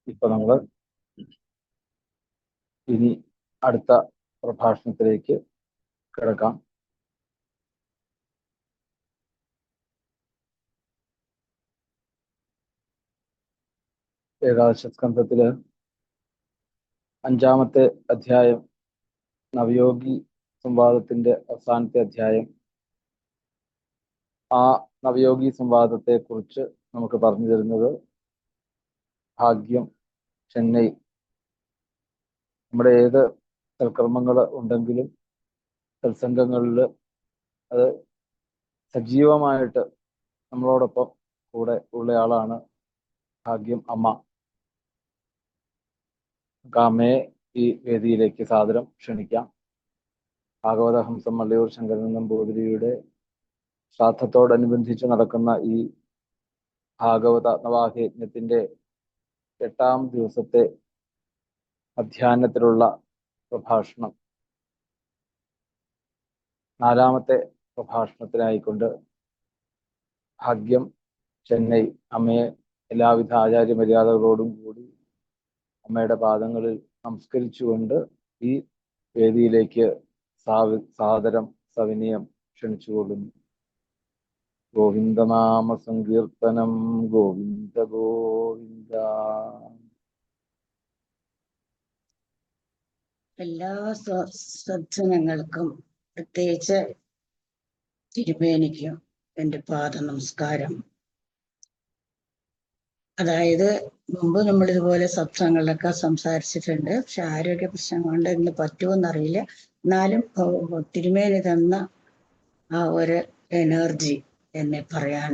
ഇപ്പൊ നമ്മൾ ഇനി അടുത്ത പ്രഭാഷണത്തിലേക്ക് കിടക്കാം. ഏകാദശ സ്കന്ധത്തില് 5-ാമത്തെ അധ്യായം നവയോഗി സംവാദത്തിന്റെ അവസാനത്തെ അധ്യായം. ആ നവയോഗി സംവാദത്തെ കുറിച്ച് നമുക്ക് പറഞ്ഞു തരുന്നത് ഭാഗ്യം ചെന്നൈ. നമ്മുടെ ഏത് സൽക്കർമ്മങ്ങൾ ഉണ്ടെങ്കിലും സത്സംഗങ്ങളിൽ അത് സജീവമായിട്ട് നമ്മളോടൊപ്പം കൂടെ ഉള്ളയാളാണ് ഭാഗ്യം അമ്മ. അമ്മയെ ഈ വേദിയിലേക്ക് സാദരം ക്ഷണിക്കാം. ഭാഗവത ഹംസം മള്ളിയൂർ ശങ്കരൻ നമ്പൂതിരിയുടെ ശ്രാദ്ധത്തോടനുബന്ധിച്ച് നടക്കുന്ന ഈ ഭാഗവത നവാഹയജ്ഞത്തിന്റെ 8-ാം ദിവസത്തെ അധ്യാനത്തിലുള്ള പ്രഭാഷണം. 4-ാമത്തെ പ്രഭാഷണത്തിനായിക്കൊണ്ട് ഭാഗ്യം ചെന്നൈ അമ്മയെ എല്ലാവിധ ആചാര്യ മര്യാദകളോടും കൂടി അമ്മയുടെ പാദങ്ങളിൽ നമസ്കരിച്ചുകൊണ്ട് ഈ വേദിയിലേക്ക് സാദരം സവിനയം ക്ഷണിച്ചുകൊള്ളുന്നു. ഗോവിന്ദനാമ സങ്കീർത്തനം ഗോവിന്ദ ഗോവിന്ദ. എല്ലാ സജ്ജനങ്ങൾക്കും പ്രത്യേകിച്ച് തിരുമേനിക്കും എൻ്റെ പാദ നമസ്കാരം. അതായത് മുമ്പ് നമ്മൾ ഇതുപോലെ സത്സംഗങ്ങളിലൊക്കെ സംസാരിച്ചിട്ടുണ്ട്. പക്ഷെ ആരോഗ്യ പ്രശ്നം കൊണ്ട് ഇന്ന് പറ്റുമെന്നറിയില്ല. എന്നാലും തിരുമേനി തന്ന ആ ഒരു എനർജി എന്നെ പറയാൻ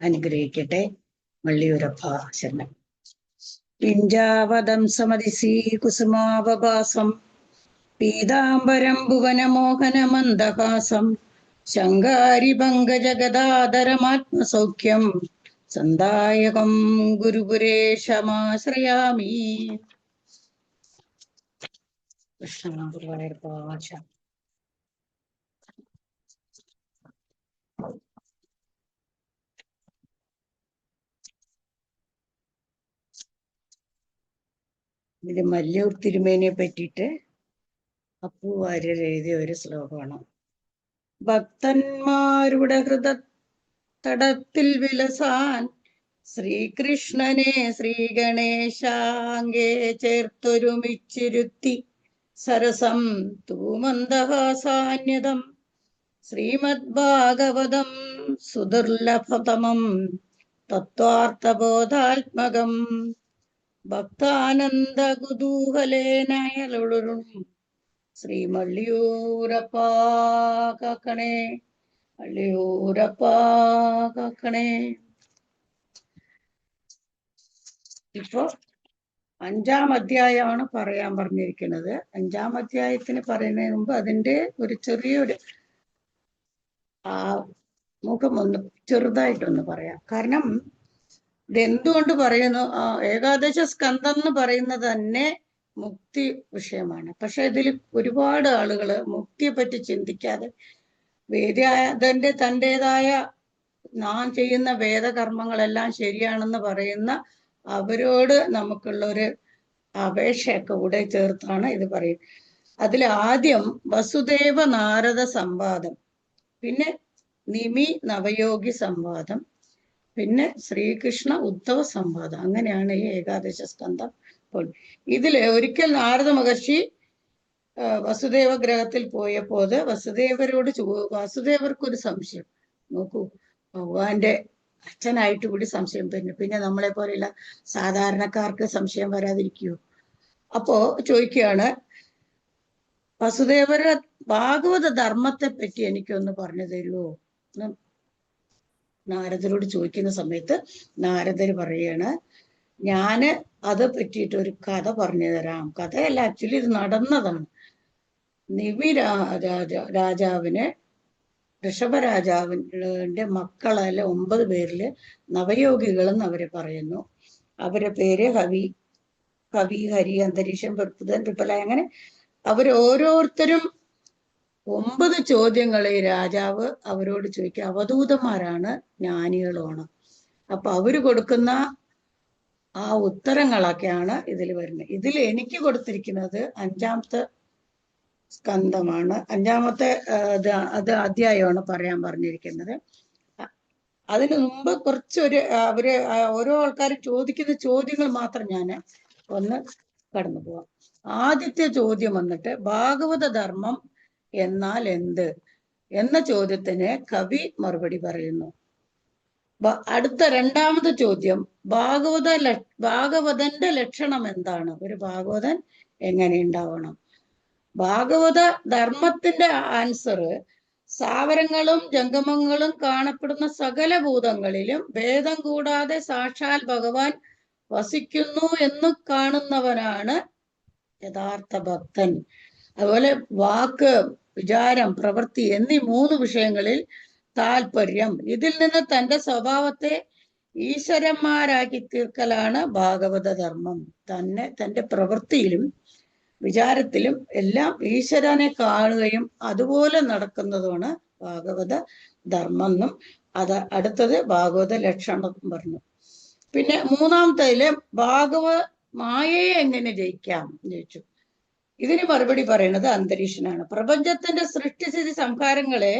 അനുഗ്രഹിക്കട്ടെ. വള്ളിയൂരപ്പ ശരണം. പിഞ്ചാവദംസമതിസീ കുസുമാവഭാസം പീതാംബരം ഭുവനമോഹന മന്ദഹാസം ശങ്കാരി പങ്കജഗദാധരമാത്മസൗഖ്യം സന്ദായകം ഗുരുപുരേശമാശ്രയാമി. കൃഷ്ണ. ഇത് മല്ലൂർ തിരുമേനിയെ പറ്റിയിട്ട് അപ്പു വാര്യർ എഴുതിയ ഒരു ശ്ലോകമാണ്. ഭക്തന്മാരുടെ ഹൃദത്തടത്തിൽ വിലസാൻ ശ്രീകൃഷ്ണനെ ശ്രീ ഗണേശാങ്കേ ചേർത്തൊരുമിച്ചിരുത്തി സരസം തൂമന്ദഹാസാന്യതം ശ്രീമദ് ഭാഗവതം സുദുർലഭതമം തത്വാർത്ഥബോധാത്മകം ഭക്താനന്ദ കുതൂഹലേനയലുളും ശ്രീ മള്ളിയൂരപ്പാ കാക്കണേ, മള്ളിയൂരപ്പാ കാക്കണേ. ഇപ്പോ 5-ാം അധ്യായമാണ് പറയാൻ പറഞ്ഞിരിക്കുന്നത്. 5-ാം അധ്യായത്തിന് പറയുന്നതിന് മുമ്പ് അതിൻ്റെ ഒരു ചെറിയൊരു മുഖമൊന്ന് ചെറുതായിട്ടൊന്ന് പറയാം. കാരണം ഇതെന്തുകൊണ്ട് പറയുന്നു? ഏകാദശ സ്കന്ധം എന്ന് പറയുന്നത് തന്നെ മുക്തി വിഷയമാണ്. പക്ഷെ ഇതിൽ ഒരുപാട് ആളുകൾ മുക്തിയെ പറ്റി ചിന്തിക്കാതെ വേദാന്തന്റെ തൻ്റെതായ നാം ചെയ്യുന്ന വേദകർമ്മങ്ങളെല്ലാം ശരിയാണെന്ന് പറയുന്ന അവരോട് നമുക്കുള്ളൊരു അപേക്ഷയൊക്കെ കൂടെ ചേർത്താണ് ഇത് പറയുന്നത്. അതിൽ ആദ്യം വസുദേവ നാരദ സംവാദം, പിന്നെ നിമി നവയോഗി സംവാദം, പിന്നെ ശ്രീകൃഷ്ണ ഉദ്ധവ സംവാദം. അങ്ങനെയാണ് ഈ ഏകാദശ സ്കന്ധം. ഇതില് ഒരിക്കൽ നാരദ മഹർഷി വസുദേവ ഗ്രഹത്തിൽ പോയപ്പോൾ വസുദേവർക്കൊരു സംശയം. നോക്കൂ, ഭഗവാന്റെ അച്ഛനായിട്ട് കൂടി സംശയം പിന്നെ നമ്മളെ പോലെയുള്ള സാധാരണക്കാർക്ക് സംശയം വരാതിരിക്കുവോ? അപ്പോ ചോദിക്കുകയാണ്, വസുദേവരുടെ ഭാഗവത ധർമ്മത്തെ പറ്റി എനിക്കൊന്ന് പറഞ്ഞു തരുമോ? നാരദരോട് ചോദിക്കുന്ന സമയത്ത് നാരദർ പറയാണ്, ഞാന് അത് പറ്റിയിട്ട് ഒരു കഥ പറഞ്ഞു തരാം. കഥയല്ല, ആക്ച്വലി ഇത് നടന്നതാണ്. നിമി രാജാവിന് ഋഷഭരാജാവിന്റെ മക്കളല്ല 9 പേരില് നവയോഗികളെന്ന് അവരെ പറയുന്നു. അവരുടെ പേര് ഹരി, അന്തരീക്ഷം, പ്രപുതൻ, പിപ്പല. അങ്ങനെ ഓരോരുത്തരും 9 ചോദ്യങ്ങൾ ഈ രാജാവ് അവരോട് ചോദിക്കുക. അവധൂതന്മാരാണ്, ജ്ഞാനികളുമാണ്. അപ്പൊ അവര് കൊടുക്കുന്ന ആ ഉത്തരങ്ങളൊക്കെയാണ് ഇതിൽ വരുന്നത്. ഇതിൽ എനിക്ക് കൊടുത്തിരിക്കുന്നത് 5ാമത്തെ സ്കന്ധമാണ്, 5ാമത്തെ അത് അധ്യായമാണ് പറയാൻ പറഞ്ഞിരിക്കുന്നത്. അതിനു മുമ്പ് കുറച്ചൊരു ഓരോ ആൾക്കാർ ചോദിക്കുന്ന ചോദ്യങ്ങൾ മാത്രം ഞാൻ ഒന്ന് കടന്നു പോവാം. ആദ്യത്തെ ചോദ്യം വന്നിട്ട് ഭാഗവത ധർമ്മം എന്നാൽ എന്ത് എന്ന ചോദ്യത്തിന് കവി മറുപടി പറയുന്നു. അടുത്ത 2ാമത്തെ ചോദ്യം ഭാഗവതന്റെ ലക്ഷണം എന്താണ്, ഒരു ഭാഗവതൻ എങ്ങനെ ഉണ്ടാവണം. ഭാഗവത ധർമ്മത്തിന്റെ ആൻസർ സ്ഥാവരങ്ങളും ജംഗമങ്ങളും കാണപ്പെടുന്ന സകല ഭൂതങ്ങളിലും ഭേദം കൂടാതെ സാക്ഷാൽ ഭഗവാൻ വസിക്കുന്നു എന്ന് കാണുന്നവനാണ് യഥാർത്ഥ ഭക്തൻ. അതുപോലെ വാക്ക്, വിചാരം, പ്രവൃത്തി എന്നീ 3 വിഷയങ്ങളിൽ താല്പര്യം, ഇതിൽ നിന്ന് തന്റെ സ്വഭാവത്തെ ഈശ്വരന്മാരാക്കി തീർക്കലാണ് ഭാഗവത ധർമ്മം. തന്റെ പ്രവൃത്തിയിലും വിചാരത്തിലും എല്ലാം ഈശ്വരനെ കാണുകയും അതുപോലെ നടക്കുന്നതുമാണ് ഭാഗവത ധർമ്മം എന്നും അടുത്തത് ഭാഗവത ലക്ഷണം പറഞ്ഞു. പിന്നെ 3ാമത്തേല് മായയെ എങ്ങനെ ജയിക്കാം എന്ന് ചോദിച്ചു. ഇതിന് മറുപടി പറയുന്നത് അന്തരീക്ഷനാണ്. പ്രപഞ്ചത്തിന്റെ സൃഷ്ടിസ്ഥിതി സംഹാരങ്ങളെ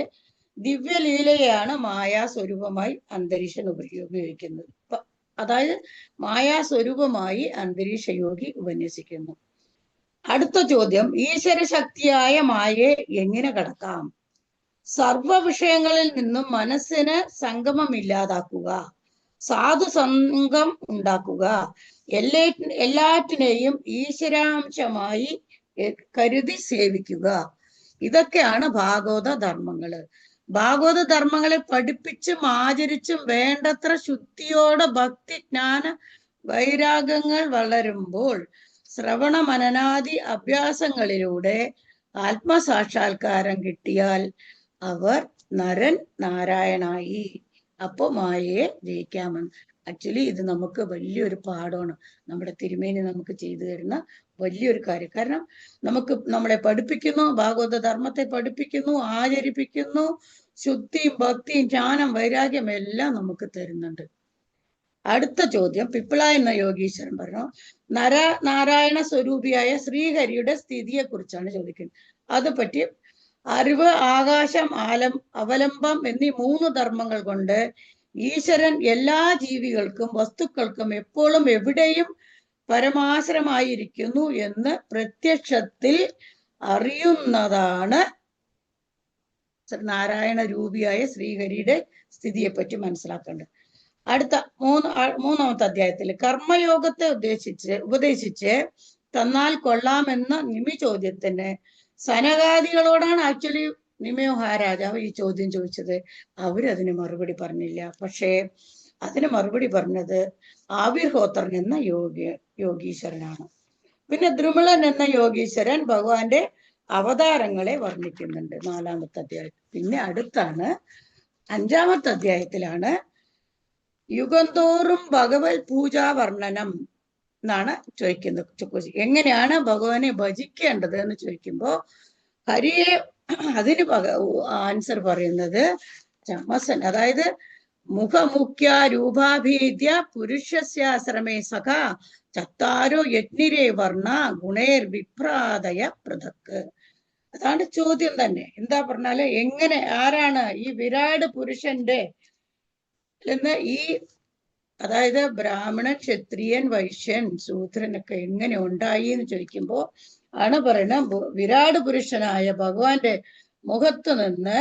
ദിവ്യലീലയാണ് മായാസ്വരൂപമായി അന്തരീക്ഷൻ ഉപയോഗിക്കുന്നത്. അതായത് മായാസ്വരൂപമായി അന്തരീക്ഷ യോഗി ഉപന്യസിക്കുന്നു. അടുത്ത ചോദ്യം, ഈശ്വര ശക്തിയായ മായയെ എങ്ങനെ കടക്കാം. സർവ വിഷയങ്ങളിൽ നിന്നും മനസ്സിന് സംഗമമില്ലാതാക്കുക, സാധു സംഘം ഉണ്ടാക്കുക, എല്ലാറ്റിനെയും ഈശ്വരാംശമായി കരുതി സേവിക്കുക. ഇതൊക്കെയാണ് ഭാഗവത ധർമ്മങ്ങള്. ഭാഗവത ധർമ്മങ്ങളെ പഠിപ്പിച്ചും ആചരിച്ചും വേണ്ടത്ര ശുദ്ധിയോടെ ഭക്തി, ജ്ഞാന, വൈരാഗ്യങ്ങൾ വളരുമ്പോൾ ശ്രവണ മനനാദി അഭ്യാസങ്ങളിലൂടെ ആത്മസാക്ഷാത്കാരം കിട്ടിയാൽ അവർ നരൻ നാരായണായി. അപ്പൊ മായയെ ജയിക്കാമെന്ന്. ആക്ച്വലി ഇത് നമുക്ക് വലിയൊരു പാഠമാണ്. നമ്മുടെ തിരുമേനി നമുക്ക് ചെയ്തു തരുന്ന വലിയൊരു കാര്യം. കാരണം നമ്മളെ പഠിപ്പിക്കുന്നു, ഭാഗവത ധർമ്മത്തെ പഠിപ്പിക്കുന്നു, ആചരിപ്പിക്കുന്നു, ശുദ്ധിയും ഭക്തിയും ജ്ഞാനം വൈരാഗ്യം എല്ലാം നമുക്ക് തരുന്നുണ്ട്. അടുത്ത ചോദ്യം, പിപ്പിള എന്ന യോഗീശ്വരൻ പറഞ്ഞു, നാരായണ സ്വരൂപിയായ ശ്രീഹരിയുടെ സ്ഥിതിയെ കുറിച്ചാണ് ചോദിക്കുന്നത്. അതുപറ്റി അറിവ്, ആകാശം, അവലംബം എന്നീ 3 ധർമ്മങ്ങൾ കൊണ്ട് ഈശ്വരൻ എല്ലാ ജീവികൾക്കും വസ്തുക്കൾക്കും എപ്പോഴും എവിടെയും പരമാശ്രമായിരിക്കുന്നു എന്ന് പ്രത്യക്ഷത്തിൽ അറിയുന്നതാണ് നാരായണ രൂപിയായ ശ്രീഹരിയുടെ സ്ഥിതിയെപ്പറ്റി മനസ്സിലാക്കേണ്ടത്. അടുത്ത 3ാമത്തെ അധ്യായത്തിൽ കർമ്മയോഗത്തെ ഉപദേശിച്ച് തന്നാൽ കൊള്ളാമെന്ന നിമി ചോദ്യത്തിന് സനകാദികളോടാണ് ആക്ച്വലി നിമയോ മഹാരാജാവ് ഈ ചോദ്യം ചോദിച്ചത്. അവരതിന് മറുപടി പറഞ്ഞില്ല. പക്ഷേ അതിന് മറുപടി പറഞ്ഞത് ആവിർഹോത്രൻ എന്ന യോഗീശ്വരനാണ്. പിന്നെ ദ്രുമളൻ എന്ന യോഗീശ്വരൻ ഭഗവാന്റെ അവതാരങ്ങളെ വർണ്ണിക്കുന്നുണ്ട് 4ാമത്തെ അധ്യായത്തിൽ. പിന്നെ അടുത്താണ് 5ാമത്തെ അധ്യായത്തിലാണ് യുഗം തോറും ഭഗവത് പൂജാ വർണ്ണനം എന്നാണ് ചോദിക്കുന്നത്. എങ്ങനെയാണ് ഭഗവാനെ ഭജിക്കേണ്ടത് എന്ന് ചോദിക്കുമ്പോ ഹരിയെ അതിന് ആൻസർ പറയുന്നത് ചമസൻ, അതായത് മുഖമുഖ്യ രൂപാഭീദ്യ പുരുഷസ്യാശ്രമേ സഖ ചത്താരോ യജ്ഞിരേ വർണ്ണ ഗുണേർ വിഭ്രാതയ പൃഥക്. അതാണ് ചോദ്യം തന്നെ. എന്താ പറഞ്ഞാല് ആരാണ് ഈ വിരാട് പുരുഷന്റെ അതായത് ബ്രാഹ്മണൻ, ക്ഷത്രിയൻ, വൈശ്യൻ, ശൂദ്രനൊക്കെ എങ്ങനെ ഉണ്ടായി എന്ന് ചോദിക്കുമ്പോ ആണ് പറയുന്നത് വിരാട് പുരുഷനായ ഭഗവാന്റെ മുഖത്ത് നിന്ന്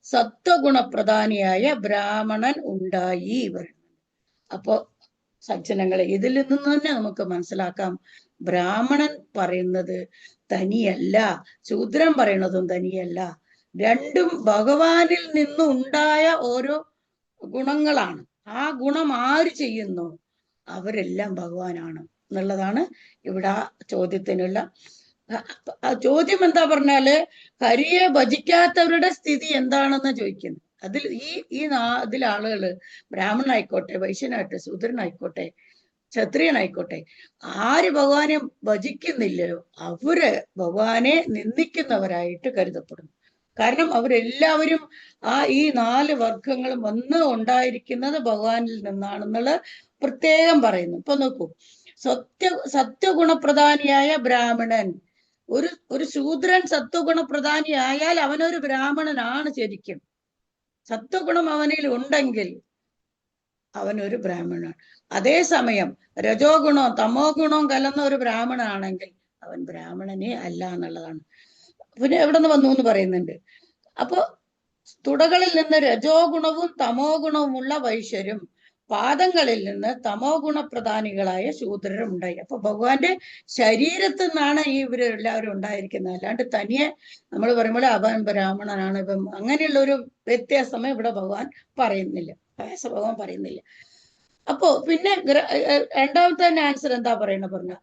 സത്വഗുണപ്രധാനിയായ ബ്രാഹ്മണൻ ഉണ്ടായി വരുന്നത്. അപ്പോ സജ്ജനങ്ങളെ, ഇതിൽ നിന്ന് തന്നെ നമുക്ക് മനസ്സിലാക്കാം ബ്രാഹ്മണൻ പറയുന്നത് തനിയല്ല, ശൂദ്രൻ പറയുന്നതും തനിയല്ല. രണ്ടും ഭഗവാനിൽ നിന്നുണ്ടായ ഓരോ ഗുണങ്ങളാണ്. ആ ഗുണം ആര് ചെയ്യുന്നു അവരെല്ലാം ഭഗവാനാണ് എന്നുള്ളതാണ് ഇവിടെ ചോദ്യത്തിനുള്ള ചോദ്യം. എന്താ പറഞ്ഞാല് ഹരിയെ ഭജിക്കാത്തവരുടെ സ്ഥിതി എന്താണെന്ന് ചോദിക്കുന്നു. ഇതിൽ ആളുകള് ബ്രാഹ്മണനായിക്കോട്ടെ, വൈശ്യനായിട്ടെ, ശൂദ്രനായിക്കോട്ടെ, ക്ഷത്രിയനായിക്കോട്ടെ, ആര് ഭഗവാനെ ഭജിക്കുന്നില്ലയോ അവര് ഭഗവാനെ നിന്ദിക്കുന്നവരായിട്ട് കരുതപ്പെടുന്നു. കാരണം അവരെല്ലാവരും ഈ 4 വർഗങ്ങളും ഉണ്ടായിരിക്കുന്നത് ഭഗവാനിൽ നിന്നാണെന്നുള്ള പ്രത്യേകം പറയുന്നു. ഇപ്പൊ നോക്കൂ, സത്വഗുണപ്രധാനിയായ ബ്രാഹ്മണൻ, ഒരു ശൂദ്രൻ സത്വഗുണപ്രധാനിയായാൽ അവനൊരു ബ്രാഹ്മണനാണ് ശരിക്കും. സത്വഗുണം അവനിൽ ഉണ്ടെങ്കിൽ അവനൊരു ബ്രാഹ്മണനാണ്. അതേസമയം രജോ ഗുണവും തമോ ഗുണവും കലർന്ന ഒരു ബ്രാഹ്മണനാണെങ്കിൽ അവൻ ബ്രാഹ്മണനെ അല്ല എന്നുള്ളതാണ്. പിന്നെ എവിടെ നിന്ന് വന്നു എന്ന് പറയുന്നുണ്ട്. അപ്പൊ തുടകളിൽ നിന്ന് രജോ ഗുണവും തമോ ഗുണവുമുള്ള വൈശ്യരും പാദങ്ങളിൽ നിന്ന് തമോ ഗുണപ്രധാനികളായ ശൂദ്രരും ഉണ്ടായി. അപ്പൊ ഭഗവാന്റെ ശരീരത്തിൽ നിന്നാണ് ഇവരെല്ലാവരും ഉണ്ടായിരിക്കുന്നത്. അല്ലാണ്ട് തനിയെ നമ്മൾ പറയുമ്പോൾ അവൻ ബ്രാഹ്മണനാണ് ഇപ്പം അങ്ങനെയുള്ള ഒരു വ്യത്യാസമേ ഇവിടെ ഭഗവാൻ പറയുന്നില്ല, ഭഗവാൻ പറയുന്നില്ല. അപ്പോ പിന്നെ രണ്ടാമത്തെ ആൻസർ എന്താ പറഞ്ഞ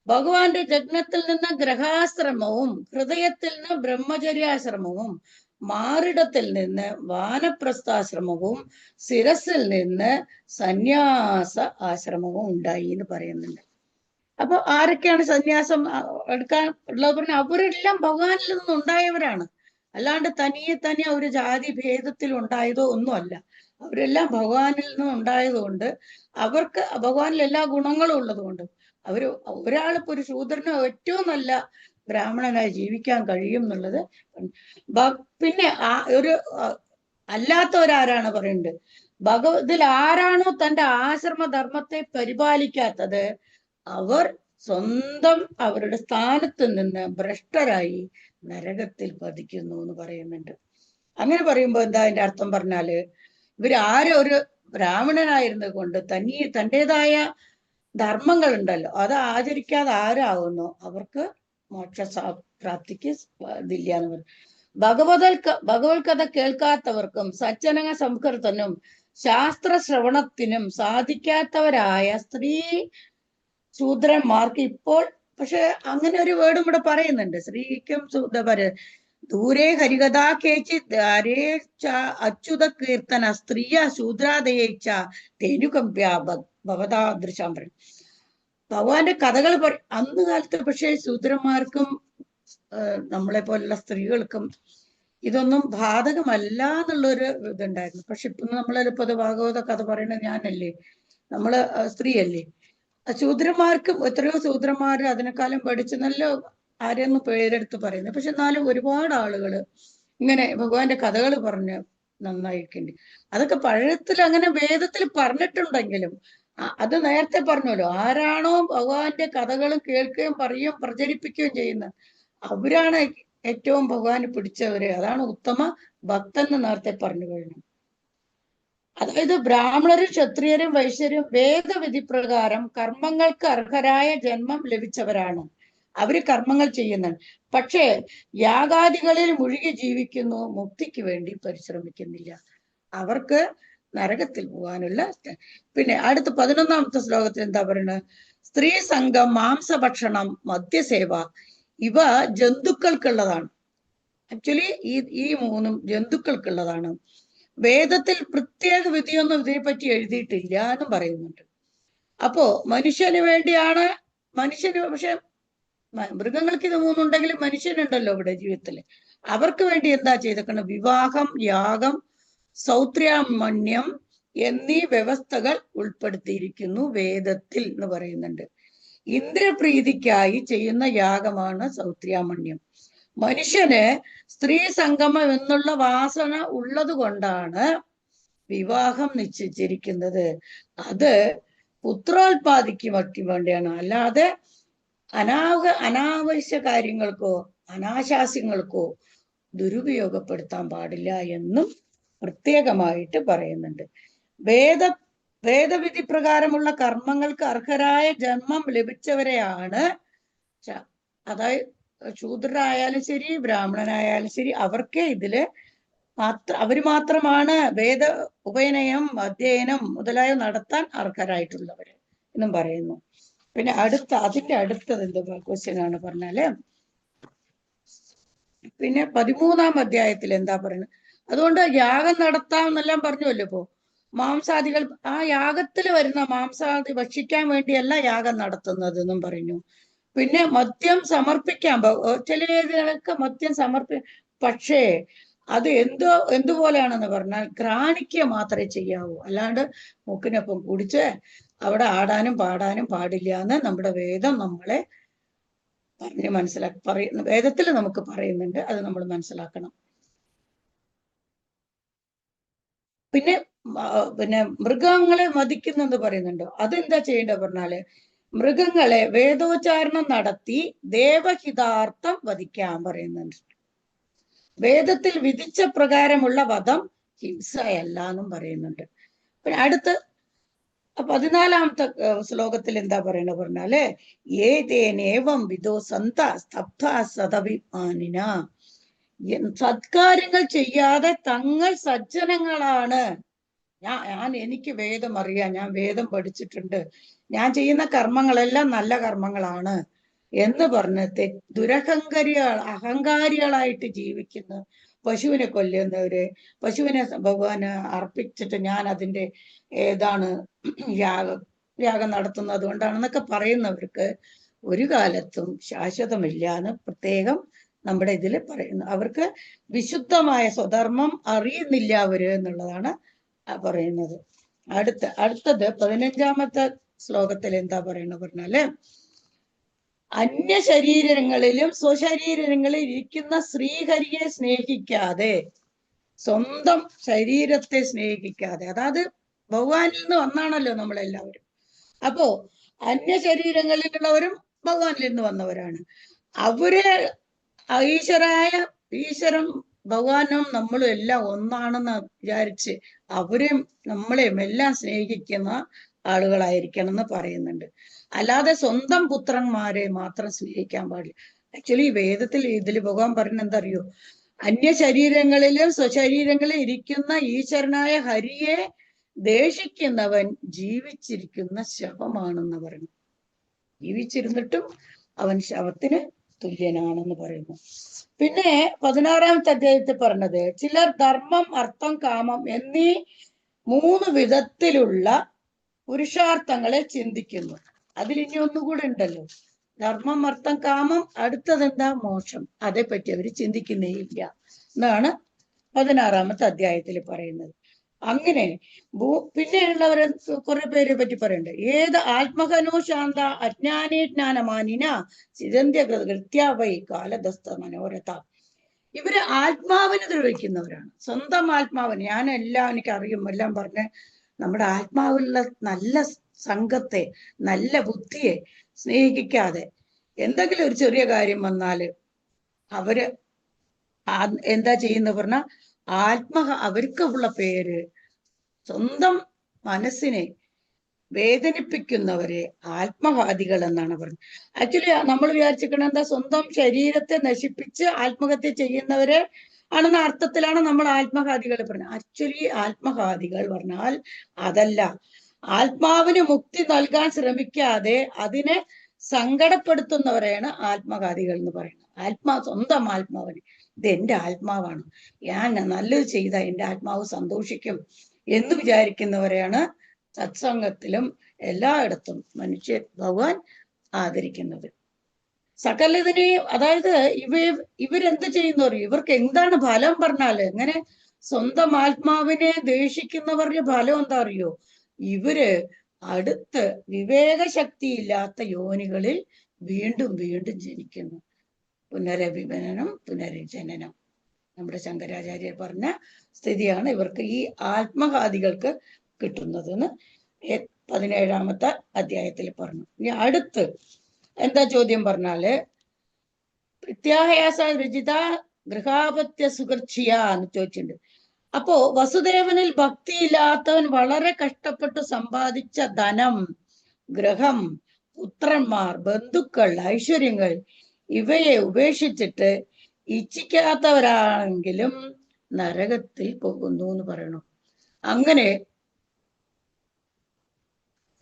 ഭഗവാന്റെ ജഗ്നത്തിൽ നിന്ന് ഗ്രഹാശ്രമവും ഹൃദയത്തിൽ നിന്ന് ബ്രഹ്മചര്യാശ്രമവും മാറിടത്തിൽ നിന്ന് വാനപ്രസ്ഥാശ്രമവും ശിരസിൽ നിന്ന് സന്യാസ ആശ്രമവും ഉണ്ടായി എന്ന് പറയുന്നുണ്ട്. അപ്പൊ ആരൊക്കെയാണ് സന്യാസം എടുക്കാൻ ഉള്ളത് പറഞ്ഞാൽ അവരെല്ലാം ഭഗവാനിൽ നിന്ന് ഉണ്ടായവരാണ്. അല്ലാണ്ട് തനിയെ ഒരു ജാതി ഭേദത്തിൽ ഉണ്ടായതോ ഒന്നുമല്ല. അവരെല്ലാം ഭഗവാനിൽ നിന്ന് ഉണ്ടായതുകൊണ്ട് അവർക്ക് ഭഗവാനിൽ എല്ലാ ഗുണങ്ങളും ഉള്ളതുകൊണ്ട് ഒരാളിപ്പോ ഒരു ശൂദ്രനോ ഏറ്റവും നല്ല ബ്രാഹ്മണനായി ജീവിക്കാൻ കഴിയും എന്നുള്ളത്. പിന്നെ അല്ലാത്തവരാരാണ് പറയുന്നത്? ഇതിൽ ആരാണോ തന്റെ ആശ്രമധർമ്മത്തെ പരിപാലിക്കാത്തത് അവർ സ്വന്തം അവരുടെ സ്ഥാനത്ത് നിന്ന് ഭ്രഷ്ടരായി നരകത്തിൽ പതിക്കുന്നു എന്ന് പറയുന്നുണ്ട്. അങ്ങനെ പറയുമ്പോ എന്താ അതിന്റെ അർത്ഥം പറഞ്ഞാല്, ഇവരാരും ഒരു ബ്രാഹ്മണനായിരുന്നത് കൊണ്ട് തന്റേതായ ധർമ്മങ്ങൾ ഉണ്ടല്ലോ അത് ആചരിക്കാതെ ആരാകുന്നു അവർക്ക് മോക്ഷ പ്രാപ്തിക്ക് ഇതില്ല എന്ന് പറയും. ഭഗവത് കഥ കേൾക്കാത്തവർക്കും സജ്ജന സംസ്കൃതനും ശാസ്ത്ര ശ്രവണത്തിനും സാധിക്കാത്തവരായ സ്ത്രീ ശൂദ്രന്മാർക്ക് ഇപ്പോൾ പക്ഷെ അങ്ങനെ ഒരു വേർഡും ഇവിടെ പറയുന്നുണ്ട്. സ്ത്രീക്കും ദൂരെ ഹരികഥാ കേച്ചി അച്യുത കീർത്തന സ്ത്രീയ ശൂദ്രാദയേച്ച തേനുകമ്പ്യ ഭവതാദൃശാം പറയും. ഭഗവാന്റെ കഥകൾ അന്ന് കാലത്ത് പക്ഷേ ശൂദ്രന്മാർക്കും നമ്മളെ പോലുള്ള സ്ത്രീകൾക്കും ഇതൊന്നും ബാധകമല്ല എന്നുള്ളൊരു ഇതുണ്ടായിരുന്നു. പക്ഷെ ഇപ്പൊ നമ്മളിപ്പോ ഭാഗവത കഥ പറയുന്നത് ഞാനല്ലേ, നമ്മള് സ്ത്രീയല്ലേ. ശൂദ്രന്മാർക്കും എത്രയോ ശൂദ്രന്മാർ അതിനെക്കാലം പഠിച്ച് നല്ല ആരെയൊന്നും പേരെടുത്ത് പറയുന്നത്. പക്ഷെ എന്നാലും ഒരുപാട് ആളുകൾ ഇങ്ങനെ ഭഗവാന്റെ കഥകൾ പറഞ്ഞ് നന്നായിട്ടുണ്ട്. അതൊക്കെ പഴയത്തിൽ അങ്ങനെ വേദത്തിൽ പറഞ്ഞിട്ടുണ്ടെങ്കിലും അത് നേരത്തെ പറഞ്ഞല്ലോ, ആരാണോ ഭഗവാന്റെ കഥകൾ കേൾക്കുകയും പറയുകയും പ്രചരിപ്പിക്കുകയും ചെയ്യുന്നത് അവരാണ് ഏറ്റവും ഭഗവാന് പിടിച്ചവര്. അതാണ് ഉത്തമ ഭക്തൻ എന്ന് നേരത്തെ പറഞ്ഞു കഴിഞ്ഞു. അതായത് ബ്രാഹ്മണരും ക്ഷത്രിയരും വൈശ്യരും വേദവിധി പ്രകാരം കർമ്മങ്ങൾക്ക് അർഹരായ ജന്മം ലഭിച്ചവരാണ്. അവര് കർമ്മങ്ങൾ ചെയ്യുന്നുണ്ട്, പക്ഷേ യാഗാദികളിൽ മുഴുകി ജീവിക്കുന്നു, മുക്തിക്ക് വേണ്ടി പരിശ്രമിക്കുന്നില്ല. അവർക്ക് നരകത്തിൽ പോകാനുള്ള. പിന്നെ അടുത്ത 11ാമത്തെ ശ്ലോകത്തിൽ എന്താ പറയുന്നത്? സ്ത്രീ സംഘം, മാംസഭക്ഷണം, മദ്യസേവ ഇവ ജന്തുക്കൾക്കുള്ളതാണ്. ആക്ച്വലി ഈ മൂന്നും ജന്തുക്കൾക്കുള്ളതാണ്. വേദത്തിൽ പ്രത്യേക വിധിയൊന്നും ഇതിനെപ്പറ്റി എഴുതിയിട്ടില്ല എന്നും പറയുന്നുണ്ട്. അപ്പോ മനുഷ്യന് വേണ്ടിയാണ്. പക്ഷെ മൃഗങ്ങൾക്ക് ഇത് മൂന്നുണ്ടെങ്കിലും മനുഷ്യനുണ്ടല്ലോ ഇവിടെ ജീവിതത്തില്. അവർക്ക് വേണ്ടി എന്താ ചെയ്തേക്കണം? വിവാഹം, യാഗം, സൗത്രാമണ്യം എന്നീ വ്യവസ്ഥകൾ ഉൾപ്പെടുത്തിയിരിക്കുന്നു വേദത്തിൽ എന്ന് പറയുന്നുണ്ട്. ഇന്ദ്രപ്രീതിക്കായി ചെയ്യുന്ന യാഗമാണ് സൗത്രാമണ്യം. മനുഷ്യന് സ്ത്രീ സംഗമം എന്നുള്ള വാസന ഉള്ളത് കൊണ്ടാണ് വിവാഹം നിശ്ചയിച്ചിരിക്കുന്നത്. അത് പുത്രോത്പാദിക്ക് വേണ്ടിയാണ്, അല്ലാതെ അനാവശ്യ കാര്യങ്ങൾക്കോ അനാശാസ്യങ്ങൾക്കോ ദുരുപയോഗപ്പെടുത്താൻ പാടില്ല എന്നും പ്രത്യേകമായിട്ട് പറയുന്നുണ്ട്. വേദവിധി പ്രകാരമുള്ള കർമ്മങ്ങൾക്ക് അർഹരായ ജന്മം ലഭിച്ചവരെയാണ്, അതായത് ശൂദ്രരായാലും ശരി ബ്രാഹ്മണനായാലും ശരി, അവർക്കേ ഇതില് അവര് മാത്രമാണ് വേദ ഉപനയം അധ്യയനം മുതലായവ നടത്താൻ അർഹരായിട്ടുള്ളവര് എന്നും പറയുന്നു. പിന്നെ അതിന്റെ അടുത്തത് എന്തോ ക്വസ്റ്റ്യൻ ആണ് പറഞ്ഞാല്, പിന്നെ 13ാം അധ്യായത്തിൽ എന്താ പറയുന്നത്? അതുകൊണ്ട് യാഗം നടത്താം എന്നെല്ലാം പറഞ്ഞുവല്ലോ. ഇപ്പോ മാംസാദികൾ, ആ യാഗത്തിൽ വരുന്ന മാംസാദി ഭക്ഷിക്കാൻ വേണ്ടിയല്ല യാഗം നടത്തുന്നത് എന്നും പറഞ്ഞു. പിന്നെ മദ്യം സമർപ്പിക്കാൻ ചിലർക്ക് മദ്യം പക്ഷേ അത് എന്തുപോലെയാണെന്ന് പറഞ്ഞാൽ ഘ്രാണിക്കുക മാത്രമേ ചെയ്യാവൂ. അല്ലാണ്ട് മൂക്കിനൊപ്പം കുടിച്ച് അവിടെ ആടാനും പാടാനും പാടില്ല എന്ന് നമ്മുടെ വേദം നമ്മളെ പറഞ്ഞ് പറയുന്നു. വേദത്തിൽ നമുക്ക് പറയുന്നുണ്ട്, അത് നമ്മൾ മനസ്സിലാക്കണം. പിന്നെ മൃഗങ്ങളെ വധിക്കുന്നെന്ന് പറയുന്നുണ്ടോ? അതെന്താ ചെയ്യേണ്ടത് പറഞ്ഞാല്, മൃഗങ്ങളെ വേദോച്ചാരണം നടത്തി ദേവഹിതാർത്ഥം വധിക്കാൻ പറയുന്നുണ്ട്. വേദത്തിൽ വിധിച്ച പ്രകാരമുള്ള വധം ഹിംസയല്ല എന്നും പറയുന്നുണ്ട്. പിന്നെ അടുത്ത് 14-ാമത്തെ ശ്ലോകത്തിൽ എന്താ പറയണ പറഞ്ഞാല്, ഏതേനേവം വിധോ സന്ത സ്തബ്ധ സദവിമാനിന, സത്കാര്യങ്ങൾ ചെയ്യാതെ തങ്ങൾ സജ്ജനങ്ങളാണ്, എനിക്ക് വേദം അറിയാം, ഞാൻ വേദം പഠിച്ചിട്ടുണ്ട്, ഞാൻ ചെയ്യുന്ന കർമ്മങ്ങളെല്ലാം നല്ല കർമ്മങ്ങളാണ് എന്ന് പറഞ്ഞ് അഹങ്കാരികളായിട്ട് ജീവിക്കുന്ന, പശുവിനെ കൊല്ലുന്നവര്, പശുവിനെ ഭഗവാന് അർപ്പിച്ചിട്ട് ഞാൻ അതിന്റെ ഏതാണ് യാഗം നടത്തുന്നത് അതുകൊണ്ടാണെന്നൊക്കെ പറയുന്നവർക്ക് ഒരു കാലത്തും ശാശ്വതമില്ല എന്ന് പ്രത്യേകം നമ്മുടെ ഇതിൽ പറയുന്നു. അവർക്ക് വിശുദ്ധമായ സ്വധർമ്മം അറിയുന്നില്ല അവര് എന്നുള്ളതാണ് പറയുന്നത്. അടുത്തത് 15-ാമത്തെ ശ്ലോകത്തിൽ എന്താ പറയുന്നത് പറഞ്ഞാല്, അന്യ ശരീരങ്ങളിലും സ്വശരീരങ്ങളിൽ ഇരിക്കുന്ന ശ്രീഹരിയെ സ്നേഹിക്കാതെ, സ്വന്തം ശരീരത്തെ സ്നേഹിക്കാതെ, അതായത് ഭഗവാനിൽ നിന്ന് വന്നാണല്ലോ നമ്മളെല്ലാവരും. അപ്പോ അന്യ ശരീരങ്ങളിലുള്ളവരും ഭഗവാനിൽ നിന്ന് വന്നവരാണ്. അവരെ ഈശ്വരൻ ഭഗവാനും നമ്മളും എല്ലാം ഒന്നാണെന്ന് വിചാരിച്ച് അവരെയും നമ്മളെയും എല്ലാം സ്നേഹിക്കുന്ന ആളുകളായിരിക്കണം എന്ന് പറയുന്നുണ്ട്. അല്ലാതെ സ്വന്തം പുത്രന്മാരെ മാത്രം സ്നേഹിക്കാൻ പാടില്ല. ആക്ച്വലി വേദത്തിൽ ഇതിൽ ഭഗവാൻ പറഞ്ഞ എന്താ അറിയോ, അന്യ ശരീരങ്ങളിലും സ്വശരീരങ്ങളിലും ഇരിക്കുന്ന ഈശ്വരനായ ഹരിയെ ദേഷിക്കുന്നവൻ ജീവിച്ചിരിക്കുന്ന ശവമാണെന്ന് പറഞ്ഞു. ജീവിച്ചിരുന്നിട്ടും അവൻ ശവത്തിന് തുല്യനാണെന്ന് പറയുന്നു. പിന്നെ 16-ാമത്തെ അധ്യായത്തിൽ പറഞ്ഞത്, ചിലർ ധർമ്മം, അർത്ഥം, കാമം എന്നീ 3 വിധത്തിലുള്ള പുരുഷാർത്ഥങ്ങളെ ചിന്തിക്കുന്നു. അതിൽ ഇനി ഒന്നുകൂടെ ഉണ്ടല്ലോ, ധർമ്മം, അർത്ഥം, കാമം, അടുത്തതെന്താ? മോക്ഷം. അതേപ്പറ്റി അവർ ചിന്തിക്കുന്നേ ഇല്ല എന്നാണ് 16-ാമത്തെ അധ്യായത്തിൽ പറയുന്നത്. അങ്ങനെ പിന്നെയുള്ളവരെ കുറെ പേരെ പറ്റി പറയണ്ടേ, ഏത് ആത്മഹനോ ശാന്ത അജ്ഞാനേ ജ്ഞാനമാനിന ചിരന്ത്യ കൃത്യാവൈ കാലദസ്ത മനോരഥ. ഇവര് ആത്മാവിന് ദ്രോഹിക്കുന്നവരാണ്. സ്വന്തം ആത്മാവിന് എനിക്ക് അറിയും എല്ലാം പറഞ്ഞ് നമ്മുടെ ആത്മാവിലുള്ള നല്ല സംഘത്തെ, നല്ല ബുദ്ധിയെ സ്നേഹിക്കാതെ എന്തെങ്കിലും ഒരു ചെറിയ കാര്യം വന്നാല് അവര് എന്താ ചെയ്യുന്ന പറഞ്ഞാൽ അവർക്കുള്ള പേര്, സ്വന്തം മനസ്സിനെ വേദനിപ്പിക്കുന്നവരെ ആത്മഘാതികൾ എന്നാണ് പറഞ്ഞത്. ആക്ച്വലി നമ്മൾ വിചാരിച്ചിരിക്കണം എന്താ, സ്വന്തം ശരീരത്തെ നശിപ്പിച്ച് ആത്മഹത്യ ചെയ്യുന്നവരെ ആണെന്ന അർത്ഥത്തിലാണ് നമ്മൾ ആത്മഘാതികൾ പറഞ്ഞത്. ആക്ച്വലി ആത്മഘാതികൾ പറഞ്ഞാൽ അതല്ല, ആത്മാവിന് മുക്തി നൽകാൻ ശ്രമിക്കാതെ അതിനെ സങ്കടപ്പെടുത്തുന്നവരെയാണ് ആത്മഘാതികൾ എന്ന് പറയുന്നത്. സ്വന്തം ആത്മാവിന്, ഇത് എന്റെ ആത്മാവാണ്, ഞാൻ നല്ലത് ചെയ്ത എന്റെ ആത്മാവ് സന്തോഷിക്കും എന്ന് വിചാരിക്കുന്നവരെയാണ് സത്സംഗത്തിലും എല്ലായിടത്തും ഭഗവാൻ ആദരിക്കുന്നത്. സകലതിനെയും, അതായത് ഇവരെന്ത് ചെയ്യുന്നു പറയും, ഇവർക്ക് എന്താണ് ഫലം പറഞ്ഞാല്, എങ്ങനെ സ്വന്തം ആത്മാവിനെ ദേഷിക്കുന്നവരുടെ ഫലം എന്താ അറിയോ, ഇവര് അടുത്ത് വിവേകശക്തിയില്ലാത്ത യോനികളിൽ വീണ്ടും വീണ്ടും ജനിക്കുന്നു. പുനരഭിജനനം പുനരുജനനം, നമ്മുടെ ശങ്കരാചാര്യർ പറഞ്ഞ സ്ഥിതിയാണ് ഇവർക്ക്, ഈ ആത്മഘാതികൾക്ക് കിട്ടുന്നതെന്ന് 17-ാമത്തെ അധ്യായത്തിൽ പറഞ്ഞു. ഇനി അടുത്ത് എന്താ ചോദ്യം പറഞ്ഞാല്, പ്രത്യാഹയാസ രുചിത ഗൃഹാപത്യ സുഖർച്ചിയ എന്ന് ചോദിച്ചിട്ടുണ്ട്. അപ്പോ വസുദേവനിൽ ഭക്തിയില്ലാത്തവൻ വളരെ കഷ്ടപ്പെട്ട് സമ്പാദിച്ച ധനം, ഗൃഹം, പുത്രന്മാർ, ബന്ധുക്കൾ, ഐശ്വര്യങ്ങൾ ഇവയെ ഉപേക്ഷിച്ചിട്ട് ഇച്ഛിക്കാത്തവരാണെങ്കിലും നരകത്തിൽ പോകുന്നു എന്ന് പറയണു. അങ്ങനെ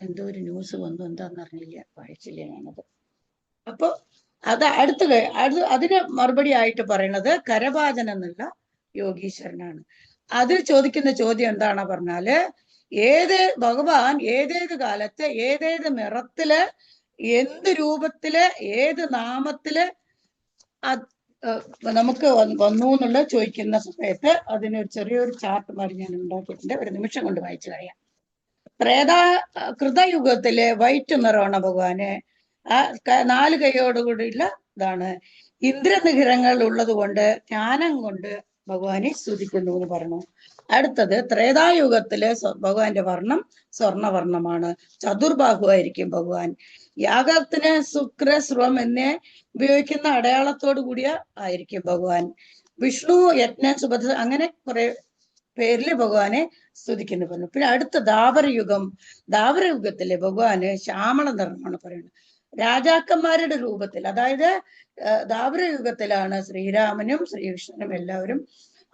എന്തോ ഒരു ന്യൂസ് വന്നു, എന്താന്ന് അറിഞ്ഞില്ല, വായിച്ചില്ല ഞാനത്. അപ്പൊ അതിന് മറുപടി ആയിട്ട് പറയുന്നത് കരഭാജൻ എന്നുള്ള യോഗീശ്വരനാണ്. അതിൽ ചോദിക്കുന്ന ചോദ്യം എന്താണ് പറഞ്ഞാല്, ഭഗവാൻ ഏതേത് കാലത്ത് ഏതേത് നിറത്തില് എന്ത് രൂപത്തില് ഏത് നാമത്തില് നമുക്ക് വന്നു എന്നുള്ള ചോദിക്കുന്ന സമയത്ത് അതിനൊരു ചെറിയൊരു ചാർട്ട് മാറി ഞാൻ ഉണ്ടാക്കിയിട്ടുണ്ട്. ഒരു നിമിഷം കൊണ്ട് വായിച്ചു കഴിയാം. കൃതയുഗത്തിലെ വൈറ്റ് നിറമാണ് ഭഗവാന്. ആ 4 കൈയോടുകൂടിയുള്ള ഇതാണ്. ഇന്ദ്രനിഗ്രഹങ്ങൾ ഉള്ളത് കൊണ്ട് ജ്ഞാനം കൊണ്ട് ഭഗവാനെ സ്തുതിക്കുന്നു എന്ന് പറഞ്ഞു. അടുത്തത് ത്രേതായുഗത്തിലെ ഭഗവാന്റെ വർണ്ണം സ്വർണവർണ്ണമാണ്. ചതുർബാഹുവായിരിക്കും ഭഗവാൻ. യാഗത്തിന് ശുക്ര സ്രവം എന്നെ ഉപയോഗിക്കുന്ന അടയാളത്തോടു കൂടിയ ആയിരിക്കും ഭഗവാൻ. വിഷ്ണു യജ്ഞ സുഭദ്ര അങ്ങനെ കുറെ പേരില് ഭഗവാനെ സ്തുതിക്കുന്നു പറഞ്ഞു. പിന്നെ അടുത്ത ദ്വാപരയുഗം. ദ്വാപരയുഗത്തിലെ ഭഗവാന് ശ്യാമള നിറമാണ് പറയുന്നത്. രാജാക്കന്മാരുടെ രൂപത്തിൽ, അതായത് ദ്വാപരയുഗത്തിലാണ് ശ്രീരാമനും ശ്രീകൃഷ്ണനും എല്ലാവരും.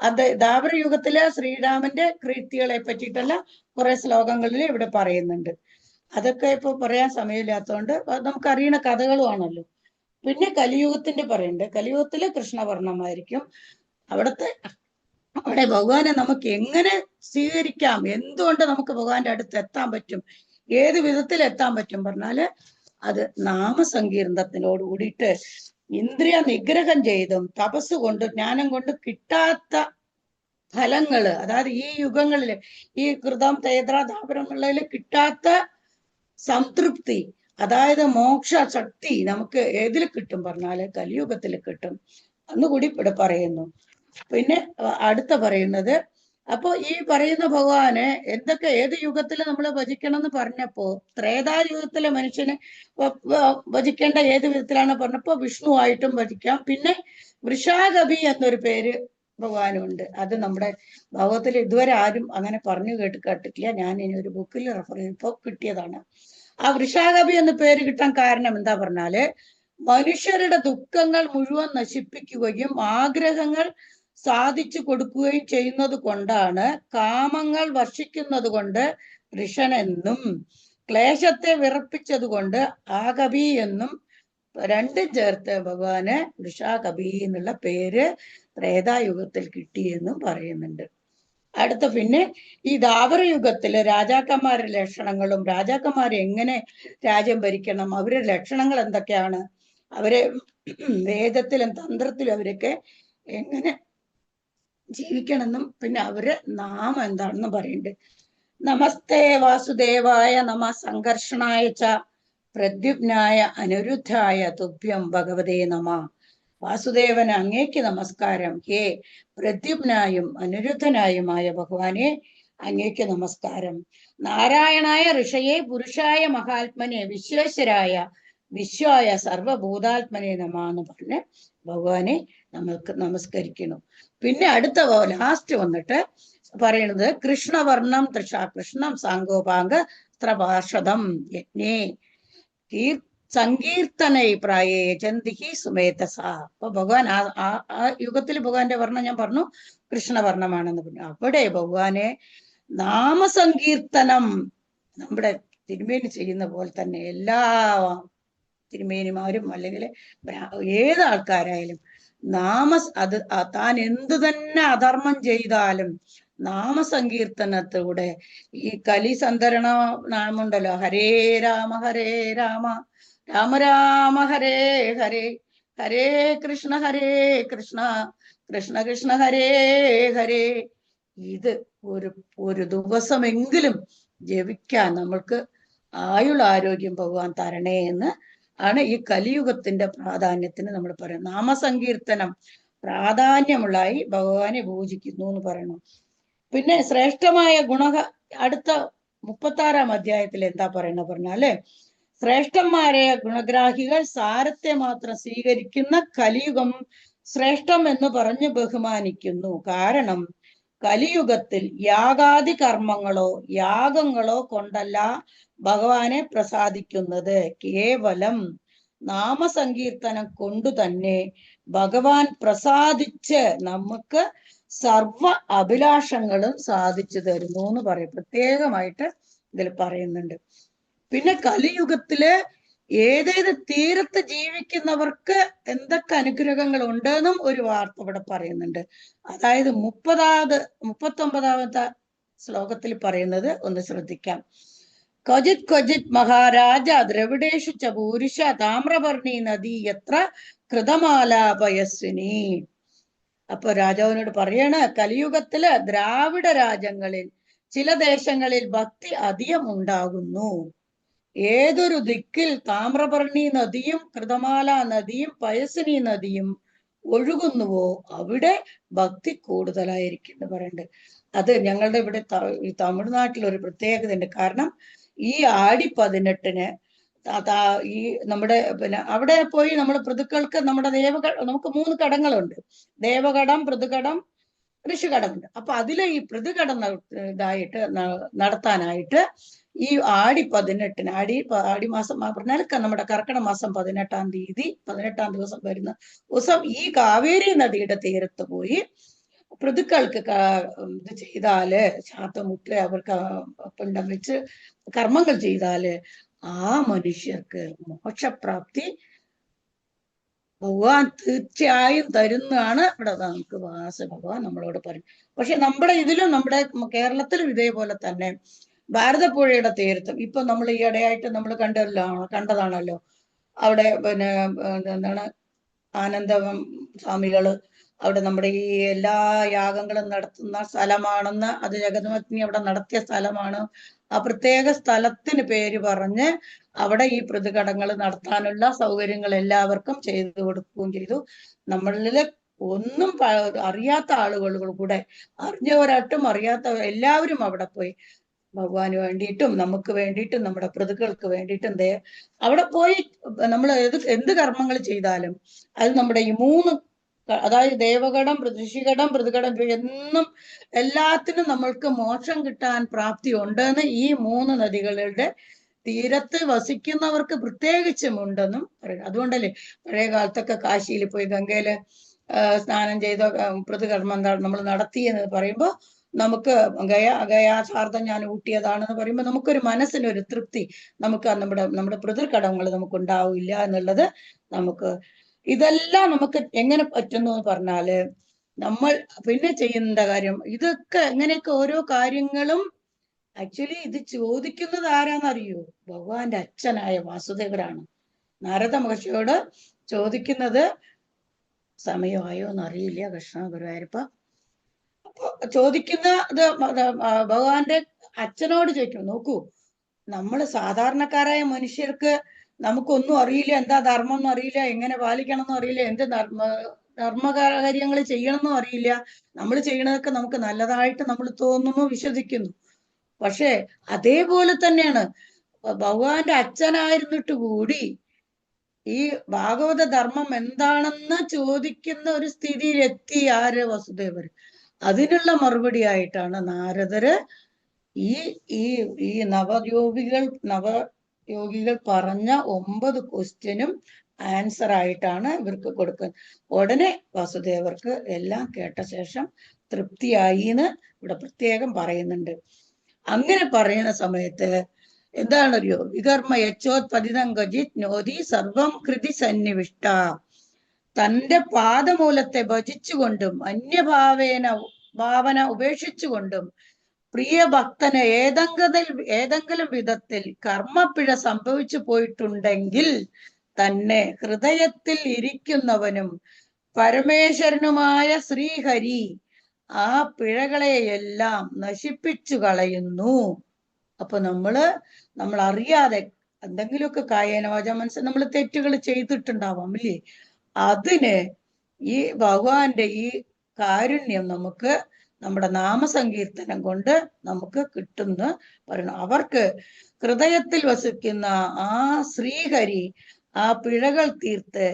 അത് ദ്വാപരയുഗത്തിലെ ശ്രീരാമന്റെ കീർത്തികളെ പറ്റിയിട്ടുള്ള കുറെ ശ്ലോകങ്ങളിൽ ഇവിടെ പറയുന്നുണ്ട്. അതൊക്കെ ഇപ്പൊ പറയാൻ സമയമില്ലാത്തതുകൊണ്ട് നമുക്ക് അറിയുന്ന കഥകളുമാണല്ലോ. പിന്നെ കലിയുഗത്തിന്റെ പറയുന്നുണ്ട്. കലിയുഗത്തില് കൃഷ്ണവർണ്ണമായിരിക്കും. അവിടെ ഭഗവാനെ നമുക്ക് എങ്ങനെ സ്വീകരിക്കാം, എന്തുകൊണ്ട് നമുക്ക് ഭഗവാന്റെ അടുത്ത് എത്താൻ പറ്റും, ഏത് വിധത്തിൽ എത്താൻ പറ്റും പറഞ്ഞാല് അത് നാമസങ്കീർത്തനത്തിനോട് കൂടിയിട്ട് ഇന്ദ്രിയ നിഗ്രഹം ചെയ്തും തപസ് കൊണ്ട് ജ്ഞാനം കൊണ്ട് കിട്ടാത്ത ഫലങ്ങള്, അതായത് ഈ യുഗങ്ങളില് ഈ കൃതം തേത്ര ദ്വാപരങ്ങളില് കിട്ടാത്ത സംതൃപ്തി, അതായത് മോക്ഷ ശക്തി നമുക്ക് ഏതിൽ കിട്ടും പറഞ്ഞാല് കലിയുഗത്തിൽ കിട്ടും എന്നുകൂടി ഇവിടെ പറയുന്നു. പിന്നെ അടുത്ത പറയുന്നത്, അപ്പോ ഈ പറയുന്ന ഭഗവാന് എന്തൊക്കെ ഏത് യുഗത്തിൽ നമ്മൾ ഭജിക്കണം എന്ന് പറഞ്ഞപ്പോ ത്രേതായുഗത്തിലെ മനുഷ്യന് ഭജിക്കേണ്ട ഏത് വിധത്തിലാണ് പറഞ്ഞപ്പോ വിഷ്ണുവായിട്ടും ഭജിക്കാം. പിന്നെ വൃഷാകവി എന്നൊരു പേര് ഭഗവാനുണ്ട്. അത് നമ്മുടെ ഭാഗവത്തിൽ ഇതുവരെ ആരും അങ്ങനെ പറഞ്ഞു കേട്ടിട്ടില്ല. ഞാൻ ഇനി ഒരു ബുക്കിൽ റെഫർ ചെയ്തപ്പോ കിട്ടിയതാണ്. ആ വൃഷാകവി എന്ന പേര് കിട്ടാൻ കാരണം എന്താ പറഞ്ഞാല് മനുഷ്യരുടെ ദുഃഖങ്ങൾ മുഴുവൻ നശിപ്പിക്കുകയും ആഗ്രഹങ്ങൾ സാധിച്ചു കൊടുക്കുകയും ചെയ്യുന്നത് കൊണ്ടാണ് കാമങ്ങൾ വർഷിക്കുന്നത് കൊണ്ട് ഋഷനെന്നും ക്ലേശത്തെ വിറപ്പിച്ചത് കൊണ്ട് ആകവി എന്നും രണ്ടും ചേർത്ത് ഭഗവാന് വൃഷാകവി എന്നുള്ള പേര് ത്രേതായുഗത്തിൽ കിട്ടിയെന്നും പറയുന്നുണ്ട്. അടുത്ത പിന്നെ ഈ ദ്വാപരയുഗത്തില് രാജാക്കന്മാരുടെ ലക്ഷണങ്ങളും രാജാക്കന്മാർ എങ്ങനെ രാജ്യം ഭരിക്കണം, അവരുടെ ലക്ഷണങ്ങൾ എന്തൊക്കെയാണ്, അവരെ വേദത്തിലും തന്ത്രത്തിലും അവരൊക്കെ എങ്ങനെ ജീവിക്കണമെന്നും പിന്നെ അവര് നാമം എന്താണെന്നും പറയുന്നുണ്ട്. നമസ്തേ വാസുദേവായ നമ സംഘർഷണായ ച പ്രദ്യുപ്നായ അനിരുദ്ധായ തുഭ്യം ഭഗവതേ നമ. വാസുദേവന് അങ്ങേക്ക് നമസ്കാരം. ഹേ പ്രദ്യുപ്നായും അനിരുദ്ധനായുമായ ഭഗവാനെ അങ്ങേക്ക് നമസ്കാരം. നാരായണായ ഋഷയെ പുരുഷായ മഹാത്മനെ വിശ്വേശ്വരായ വിശ്വായ സർവഭൂതാത്മനെ നമ എന്ന് പറഞ്ഞ് ഭഗവാനെ നമ്മൾക്ക് നമസ്കരിക്കണം. പിന്നെ അടുത്ത ലാസ്റ്റ് വന്നിട്ട് പറയണത് കൃഷ്ണവർണം തൃഷ കൃഷ്ണം സാങ്കോപാംഗ സ്ത്രപാർഷദം യജ്ഞേ സങ്കീർത്തനൈ പ്രായേ ചന്ദിഹി സുമേധസ. അപ്പൊ ഭഗവാൻ ആ യുഗത്തിൽ ഭഗവാന്റെ വർണ്ണം ഞാൻ പറഞ്ഞു കൃഷ്ണവർണ്ണമാണെന്ന് പറഞ്ഞു. അവിടെ ഭഗവാനെ നാമസങ്കീർത്തനം നമ്മുടെ തിരുമേനി ചെയ്യുന്ന പോലെ തന്നെ എല്ലാ തിരുമേനിമാരും അല്ലെങ്കിൽ ഏത് ആൾക്കാരായാലും അത് താൻ എന്തു തന്നെ അധർമ്മം ചെയ്താലും നാമസങ്കീർത്തനത്തിലൂടെ ഈ കലിസന്ധരണ നാമുണ്ടല്ലോ, ഹരേ രാമ രാമ രാമ ഹരേ ഹരേ ഹരേ കൃഷ്ണ കൃഷ്ണ കൃഷ്ണ ഹരേ ഹരേ. ഇത് ഒരു ദിവസമെങ്കിലും ജപിക്കാൻ നമ്മൾക്ക് ആയുള്ള ആരോഗ്യം ഭഗവാൻ തരണേ എന്ന് ആണ് ഈ കലിയുഗത്തിന്റെ പ്രാധാന്യത്തിന് നമ്മൾ പറയുന്നത്. നാമസങ്കീർത്തനം പ്രാധാന്യമുള്ളായി ഭഗവാനെ പൂജിക്കുന്നു എന്ന് പറയണം. പിന്നെ ശ്രേഷ്ഠമായ അടുത്ത 36-ാം അധ്യായത്തിൽ എന്താ പറയണത് പറഞ്ഞാല് ശ്രേഷ്ഠന്മാരായ ഗുണഗ്രാഹികൾ സാരത്തെ മാത്രം സ്വീകരിക്കുന്ന കലിയുഗം ശ്രേഷ്ഠം എന്ന് പറഞ്ഞ് ബഹുമാനിക്കുന്നു. കാരണം കലിയുഗത്തിൽ യാഗാദി കർമ്മങ്ങളോ യാഗങ്ങളോ കൊണ്ടല്ല ഭഗവാനെ പ്രസാദിക്കുന്നത്, കേവലം നാമസങ്കീർത്തനം കൊണ്ടു തന്നെ ഭഗവാൻ പ്രസാദിച്ച് നമുക്ക് സർവ അഭിലാഷങ്ങളും സാധിച്ചു തരുന്നു എന്ന് പറയും, പ്രത്യേകമായിട്ട് ഇതിൽ പറയുന്നുണ്ട്. പിന്നെ കലിയുഗത്തില് ഏതേത് തീരത്ത് ജീവിക്കുന്നവർക്ക് എന്തൊക്കെ അനുഗ്രഹങ്ങൾ ഉണ്ടെന്നും ഒരു വാർത്ത ഇവിടെ പറയുന്നുണ്ട്. അതായത് 39-ാമത്തെ ശ്ലോകത്തിൽ പറയുന്നത് ഒന്ന് ശ്രദ്ധിക്കാം. ക്വചിത് ക്വചിത് മഹാരാജ ദ്രവിഡേഷു ച പൂരുഷ താമ്രവർണി നദി എത്ര കൃതമാലാപയസ്വിനി. അപ്പൊ രാജാവിനോട് പറയണ കലിയുഗത്തില് ദ്രാവിഡ രാജ്യങ്ങളിൽ ചില ദേശങ്ങളിൽ ഭക്തി അധികം ഉണ്ടാകുന്നു. ഏതൊരു ദിക്കിൽ താമ്രപർണി നദിയും കൃതമാല നദിയും പയസിനി നദിയും ഒഴുകുന്നുവോ അവിടെ ഭക്തി കൂടുതലായിരിക്കും എന്ന് പറയുന്നുണ്ട്. അത് ഞങ്ങളുടെ ഇവിടെ ഈ തമിഴ്നാട്ടിൽ ഒരു പ്രത്യേകത ഉണ്ട്. കാരണം ഈ ആടി 18-ന് ഈ നമ്മുടെ പിന്നെ അവിടെ പോയി നമ്മൾ പൃഥുക്കൾക്ക് നമ്മുടെ നമുക്ക് 3 കടങ്ങളുണ്ട്. ദേവകടം, പൃഥുകടം, ഋഷികടമുണ്ട്. അപ്പൊ അതിലെ ഈ പൃഥുകടം നടത്താനായിട്ട് ഈ ആടി 18-ന് ആടി മാസം പറഞ്ഞാൽ നമ്മുടെ കർക്കിടക മാസം 18-ാം തീയതി 18-ാം ദിവസം വരുന്ന ദിവസം ഈ കാവേരി നദിയുടെ തീരത്ത് പോയി പൃഥുക്കൾക്ക് ഇത് ചെയ്താല്, ശാത്തമുട്ട് അവർക്ക് പിണ്ടം വെച്ച് കർമ്മങ്ങൾ ചെയ്താല് ആ മനുഷ്യർക്ക് മോക്ഷപ്രാപ്തി ഭഗവാൻ തീർച്ചയായും തരുന്നതാണ് ഇവിടെ നമുക്ക് ഭഗവാൻ നമ്മളോട് പറയും. പക്ഷെ നമ്മുടെ ഇതിലും നമ്മുടെ കേരളത്തിലും ഇതേപോലെ തന്നെ ഭാരതപ്പുഴയുടെ തീരത്തും ഇപ്പൊ നമ്മൾ ഈ ഇടയായിട്ട് നമ്മൾ കണ്ടതാണല്ലോ. അവിടെ പിന്നെ എന്താണ് ആനന്ദം സ്വാമികള് അവിടെ നമ്മുടെ ഈ എല്ലാ യാഗങ്ങളും നടത്തുന്ന സ്ഥലമാണെന്ന്, അത് ജഗന്മഗ്നി അവിടെ നടത്തിയ സ്ഥലമാണ്. ആ പ്രത്യേക സ്ഥലത്തിന് പേര് പറഞ്ഞ് അവിടെ ഈ പൃഥുകടങ്ങൾ നടത്താനുള്ള സൗകര്യങ്ങൾ എല്ലാവർക്കും ചെയ്തു കൊടുക്കുകയും ചെയ്തു. നമ്മളില് ഒന്നും അറിയാത്ത ആളുകൾ കൂടെ, അറിഞ്ഞവരായിട്ടും അറിയാത്ത എല്ലാവരും അവിടെ പോയി ഭഗവാന് വേണ്ടിയിട്ടും നമുക്ക് വേണ്ടിയിട്ടും നമ്മുടെ പൃഥുക്കൾക്ക് വേണ്ടിയിട്ടും അവിടെ പോയി നമ്മൾ എന്ത് കർമ്മങ്ങൾ ചെയ്താലും അത് നമ്മുടെ ഈ 3, അതായത് ദേവകടം, ഋഷികടം, പൃഥുകടം എന്നും എല്ലാത്തിനും നമ്മൾക്ക് മോക്ഷം കിട്ടാൻ പ്രാപ്തി ഉണ്ടെന്ന് ഈ 3 നദികളുടെ തീരത്ത് വസിക്കുന്നവർക്ക് പ്രത്യേകിച്ചും ഉണ്ടെന്നും പറയും. അതുകൊണ്ടല്ലേ പഴയ കാലത്തൊക്കെ കാശിയിൽ പോയി ഗംഗയില് സ്നാനം ചെയ്ത പൃഥുകർമ്മം നമ്മൾ നടത്തിയെന്ന് പറയുമ്പോൾ നമുക്ക് ഗയാസാർത്ഥം ഞാൻ ഊട്ടിയതാണെന്ന് പറയുമ്പോൾ നമുക്കൊരു മനസ്സിനൊരു തൃപ്തി, നമുക്ക് നമ്മുടെ പൃഥുകടങ്ങൾ നമുക്ക് ഉണ്ടാവില്ല എന്നുള്ളത് നമുക്ക്. ഇതെല്ലാം നമുക്ക് എങ്ങനെ പറ്റുന്നു എന്ന് പറഞ്ഞാല് നമ്മൾ പിന്നെ ചെയ്യുന്ന കാര്യം ഇതൊക്കെ എങ്ങനെയൊക്കെ ഓരോ കാര്യങ്ങളും ആക്ച്വലി ഇത് ചോദിക്കുന്നത് ആരാന്നറിയോ? ഭഗവാന്റെ അച്ഛനായ വാസുദേവരാണ് നാരദ മഹർഷിയോട് ചോദിക്കുന്നത്. സമയമായോ എന്നറിയില്ല കൃഷ്ണ ഗുരുവായൂരപ്പ. അപ്പൊ ചോദിക്കുന്ന ഇത് ഭഗവാന്റെ അച്ഛനോട് ചോദിക്കും. നോക്കൂ, നമ്മൾ സാധാരണക്കാരായ മനുഷ്യർക്ക് നമുക്കൊന്നും അറിയില്ല, എന്താ ധർമ്മം ഒന്നും അറിയില്ല, എങ്ങനെ പാലിക്കണം എന്നും അറിയില്ല, എന്ത് ധർമ്മകാര്യങ്ങൾ ചെയ്യണമെന്നും അറിയില്ല. നമ്മൾ ചെയ്യണതൊക്കെ നമുക്ക് നല്ലതായിട്ട് നമ്മൾ തോന്നുന്നു, വിശ്വസിക്കുന്നു. പക്ഷെ അതേപോലെ തന്നെയാണ് ഭഗവാന്റെ അച്ഛനായിരുന്നിട്ട് കൂടി ഈ ഭാഗവത ധർമ്മം എന്താണെന്ന് ചോദിക്കുന്ന ഒരു സ്ഥിതിയിലെത്തി ആര്? വസുദേവർ. അതിനുള്ള മറുപടി ആയിട്ടാണ് നാരദര് ഈ ഈ ഈ നവയോഗികൾ പറഞ്ഞ 9 ക്വസ്റ്റ്യനും ആൻസർ ആയിട്ടാണ് ഇവർക്ക് കൊടുക്കുന്നത്. ഉടനെ വാസുദേവർക്ക് എല്ലാം കേട്ട ശേഷം തൃപ്തിയായി എന്ന് ഇവിടെ പ്രത്യേകം പറയുന്നുണ്ട്. അങ്ങനെ പറയുന്ന സമയത്ത് എന്താണറിയോ? വികർമ്മ യച്ചോത്പതിതം ഗജിത് നോതി സർവം കൃതി സന്നിവിഷ്ട. തന്റെ പാദമൂലത്തെ ഭജിച്ചുകൊണ്ടും ഭാവന ഉപേക്ഷിച്ചുകൊണ്ടും പ്രിയ ഭക്തന് ഏതെങ്കിലും വിധത്തിൽ കർമ്മപ്പിഴ സംഭവിച്ചു പോയിട്ടുണ്ടെങ്കിൽ തന്നെ ഹൃദയത്തിൽ ഇരിക്കുന്നവനും പരമേശ്വരനുമായ ശ്രീഹരി ആ പിഴകളെയെല്ലാം നശിപ്പിച്ചു കളയുന്നു. അപ്പൊ നമ്മൾ അറിയാതെ എന്തെങ്കിലുമൊക്കെ കായേന വാചാ മനസ്സിൽ നമ്മൾ തെറ്റുകൾ ചെയ്തിട്ടുണ്ടാവാം ഇല്ലേ? അതിന് ഈ ഭഗവാന്റെ ഈ കാരുണ്യം നമുക്ക് നമ്മുടെ നാമസങ്കീർത്തനം കൊണ്ട് നമുക്ക് കിട്ടുന്നു പറയണം. അവർക്ക് ഹൃദയത്തിൽ വസിക്കുന്ന ആ ശ്രീഹരി ആ പിഴകൾ തീർത്ത്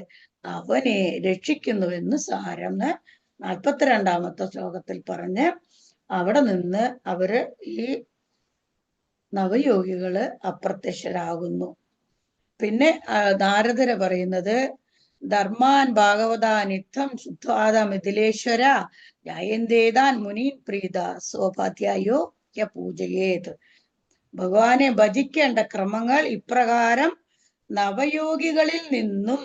അവനെ രക്ഷിക്കുന്നുവെന്ന് സാരം 42-ാമത്തെ ശ്ലോകത്തിൽ പറഞ്ഞ് അവിടെ നിന്ന് അവര് ഈ നവയോഗികള് അപ്രത്യക്ഷരാകുന്നു. പിന്നെ നാരദര് പറയുന്നത് ധർമാൻ ഭാഗവതാനിത്തം ശുദ്ധാദ മിഥിലേശ്വര ജയന്തേതാൻ മുനീൻ പ്രീത സ്വോപാധ്യായോ യ പൂജയേത്. ഭഗവാനെ ഭജിക്കേണ്ട ക്രമങ്ങൾ ഇപ്രകാരം നവയോഗികളിൽ നിന്നും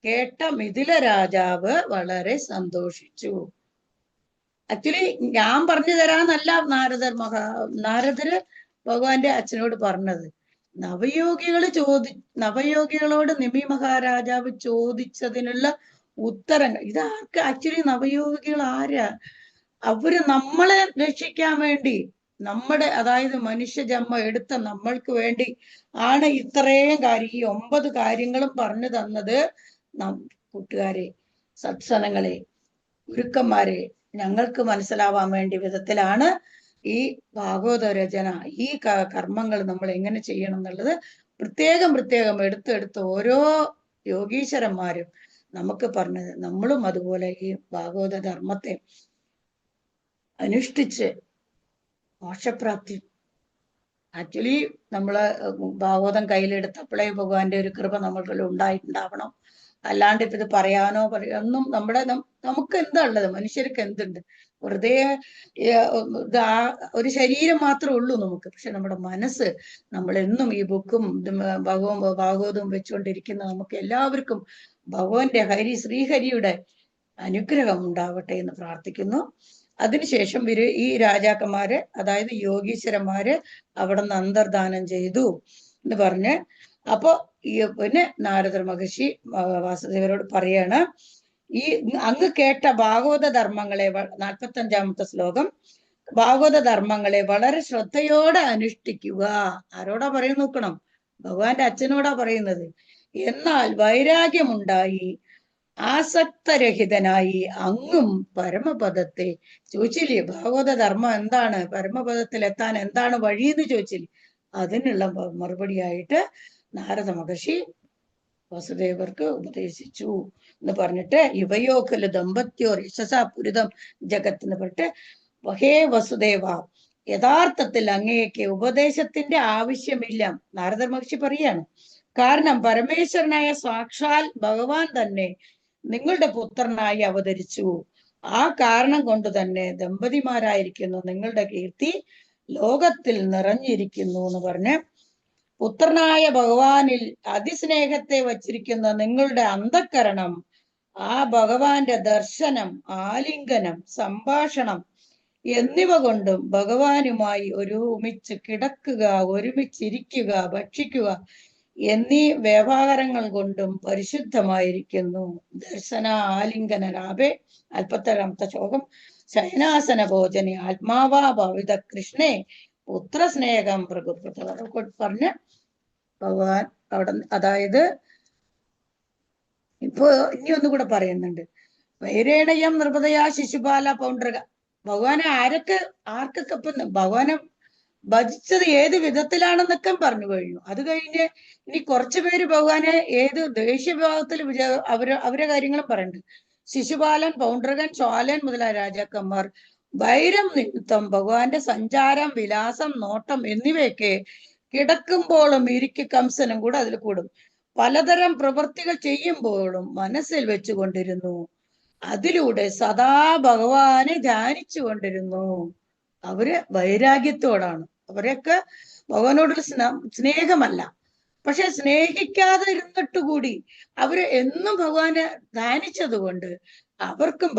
കേട്ട മിഥില രാജാവ് വളരെ സന്തോഷിച്ചു. ആക്ച്വലി ഞാൻ പറഞ്ഞു തരാന്നല്ല നാരദര് ഭഗവാന്റെ അച്ഛനോട് പറഞ്ഞത്. നവയോഗികളോട് നിമി മഹാരാജാവ് ചോദിച്ചതിനുള്ള ഉത്തരങ്ങൾ ഇതാർക്ക്? ആക്ച്വലി നവയോഗികൾ ആരാ? അവര് നമ്മളെ രക്ഷിക്കാൻ വേണ്ടി നമ്മുടെ അതായത് മനുഷ്യജന്മം എടുത്ത നമ്മൾക്ക് വേണ്ടി ആണ് ഇത്രയും കാര്യം, ഈ 9 കാര്യങ്ങളും പറഞ്ഞു തന്നത്. കൂട്ടുകാരെ, സത്സനങ്ങളെ, ഗുരുക്കന്മാരെ, ഞങ്ങൾക്ക് മനസ്സിലാവാൻ വേണ്ടി വിധത്തിലാണ് ഈ ഭാഗവത രചന. ഈ കർമ്മങ്ങൾ നമ്മൾ എങ്ങനെ ചെയ്യണം എന്നുള്ളത് പ്രത്യേകം എടുത്തെടുത്ത് ഓരോ യോഗീശ്വരന്മാരും നമുക്ക് പറഞ്ഞത്. നമ്മളും അതുപോലെ ഈ ഭാഗവത ധർമ്മത്തെ അനുഷ്ഠിച്ച് മോക്ഷപ്രാപ്തി. ആക്ച്വലി നമ്മള് ഭാഗവതം കയ്യിലെടുത്തപ്പോഴേ ഭഗവാന്റെ ഒരു കൃപ നമ്മൾക്കെല്ലാം ഉണ്ടായിട്ടുണ്ടാവണം. അല്ലാണ്ട് ഇപ്പൊ ഇത് പറയാനോ ഒന്നും നമുക്ക് എന്താ ഉള്ളത്? മനുഷ്യർക്ക് എന്തുണ്ട്? വെറുതെ ഒരു ശരീരം മാത്രമേ ഉള്ളൂ നമുക്ക്. പക്ഷെ നമ്മുടെ മനസ്സ്, നമ്മളെന്നും ഈ ബുക്കും ഭാഗവതവും വെച്ചുകൊണ്ടിരിക്കുന്ന നമുക്ക് എല്ലാവർക്കും ഭഗവാന്റെ ശ്രീഹരിയുടെ അനുഗ്രഹം ഉണ്ടാവട്ടെ എന്ന് പ്രാർത്ഥിക്കുന്നു. അതിനുശേഷം ഈ രാജാക്കന്മാര്, അതായത് യോഗീശ്വരന്മാര് അവിടെ നിന്ന് അന്തർദാനം ചെയ്തു എന്ന് പറഞ്ഞ്, അപ്പൊ പിന്നെ നാരദർ മഹർഷി വാസുദേവരോട് പറയാണ്, ഈ അങ്ങ് കേട്ട ഭാഗവത ധർമ്മങ്ങളെ, 45-ാമത്തെ ശ്ലോകം, ഭാഗവത ധർമ്മങ്ങളെ വളരെ ശ്രദ്ധയോടെ അനുഷ്ഠിക്കുക. ആരോടാ പറയുന്ന നോക്കണം? ഭഗവാന്റെ അച്ഛനോടാ പറയുന്നത്. എന്നാൽ വൈരാഗ്യമുണ്ടായി ആസക്തരഹിതനായി അങ്ങും പരമപദത്തെ ചോദിച്ചില്ലേ? ഭാഗവത ധർമ്മം എന്താണ്, പരമപദത്തിൽ എത്താൻ എന്താണ് വഴിയെന്ന് ചോദിച്ചില്ലേ? അതിനുള്ള മറുപടിയായിട്ട് നാരദ മഹർഷി വസുദേവർക്ക് ഉപദേശിച്ചു എന്ന് പറഞ്ഞിട്ട്, ഇവയോഖല ദമ്പത്യോർ യശസാപുരിതം ജഗത്ത് എന്ന് പറഞ്ഞിട്ട്, ഹേ വസുദേവ, യഥാർത്ഥത്തിൽ അങ്ങേക്ക് ഉപദേശത്തിന്റെ ആവശ്യമില്ല. നാരദ മഹർഷി പറയാണ്. കാരണം പരമേശ്വരനായ സാക്ഷാൽ ഭഗവാൻ തന്നെ നിങ്ങളുടെ പുത്രനായി അവതരിച്ചു. ആ കാരണം കൊണ്ട് തന്നെ ദമ്പതിമാരായിരിക്കുന്നു നിങ്ങളുടെ കീർത്തി ലോകത്തിൽ നിറഞ്ഞിരിക്കുന്നു എന്ന് പറഞ്ഞ്, പുത്രനായ ഭഗവാനിൽ അതിസ്നേഹത്തെ വച്ചിരിക്കുന്ന നിങ്ങളുടെ അന്ധക്കരണം ആ ഭഗവാന്റെ ദർശനം, ആലിംഗനം, സംഭാഷണം എന്നിവ കൊണ്ടും ഭഗവാനുമായി ഒരുമിച്ച് കിടക്കുക, ഒരുമിച്ചിരിക്കുക, ഭക്ഷിക്കുക എന്നീ വ്യവഹാരങ്ങൾ കൊണ്ടും പരിശുദ്ധമായിരിക്കുന്നു. ദർശന ആലിംഗന ലാഭേ 47-ാമത്തെ ശ്ലോകം. ശയനാസന ഭോജനെ ആത്മാവാ ഭാവിത കൃഷ്ണേ പുത്രസ്നേഹം പറഞ്ഞ് ഭഗവാൻ അവിടെ, അതായത് ഇപ്പൊ ഇനി ഒന്നുകൂടെ പറയുന്നുണ്ട്. വൈരേണയം നൃപതയാ ശിശുപാല പൗണ്ഡ്രക. ഭഗവാനെ ആർക്കൊക്കെ ഇപ്പൊ ഭഗവാനെ ഭജിച്ചത് ഏത് വിധത്തിലാണെന്നൊക്കെ പറഞ്ഞു കഴിഞ്ഞു. അത് കഴിഞ്ഞ് ഇനി കുറച്ചു പേര് ഭഗവാനെ ഏത് ദേഷ്യവിഭാഗത്തിൽ അവരെ കാര്യങ്ങളും പറയുന്നുണ്ട്. ശിശുപാലൻ, പൗണ്ഡ്രകൻ, ചോലൻ മുതലായ രാജാക്കന്മാർ വൈരം നിമിത്തം ഭഗവാന്റെ സഞ്ചാരം, വിലാസം, നോട്ടം എന്നിവയൊക്കെ കിടക്കുമ്പോഴും ഇരിക്ക് കംസനും കൂടെ അതിൽ കൂടും. പലതരം പ്രവൃത്തികൾ ചെയ്യുമ്പോഴും മനസ്സിൽ വെച്ചുകൊണ്ടിരുന്നു. അതിലൂടെ സദാ ഭഗവാനെ ധ്യാനിച്ചു കൊണ്ടിരുന്നു. അവര് വൈരാഗ്യത്തോടാണ്. അവരൊക്കെ ഭഗവാനോടുള്ള സ്നേഹമല്ല, പക്ഷെ സ്നേഹിക്കാതെ ഇരുന്നിട്ട് കൂടി അവര് എന്നും ഭഗവാനെ ധ്യാനിച്ചത് കൊണ്ട് അവർക്കും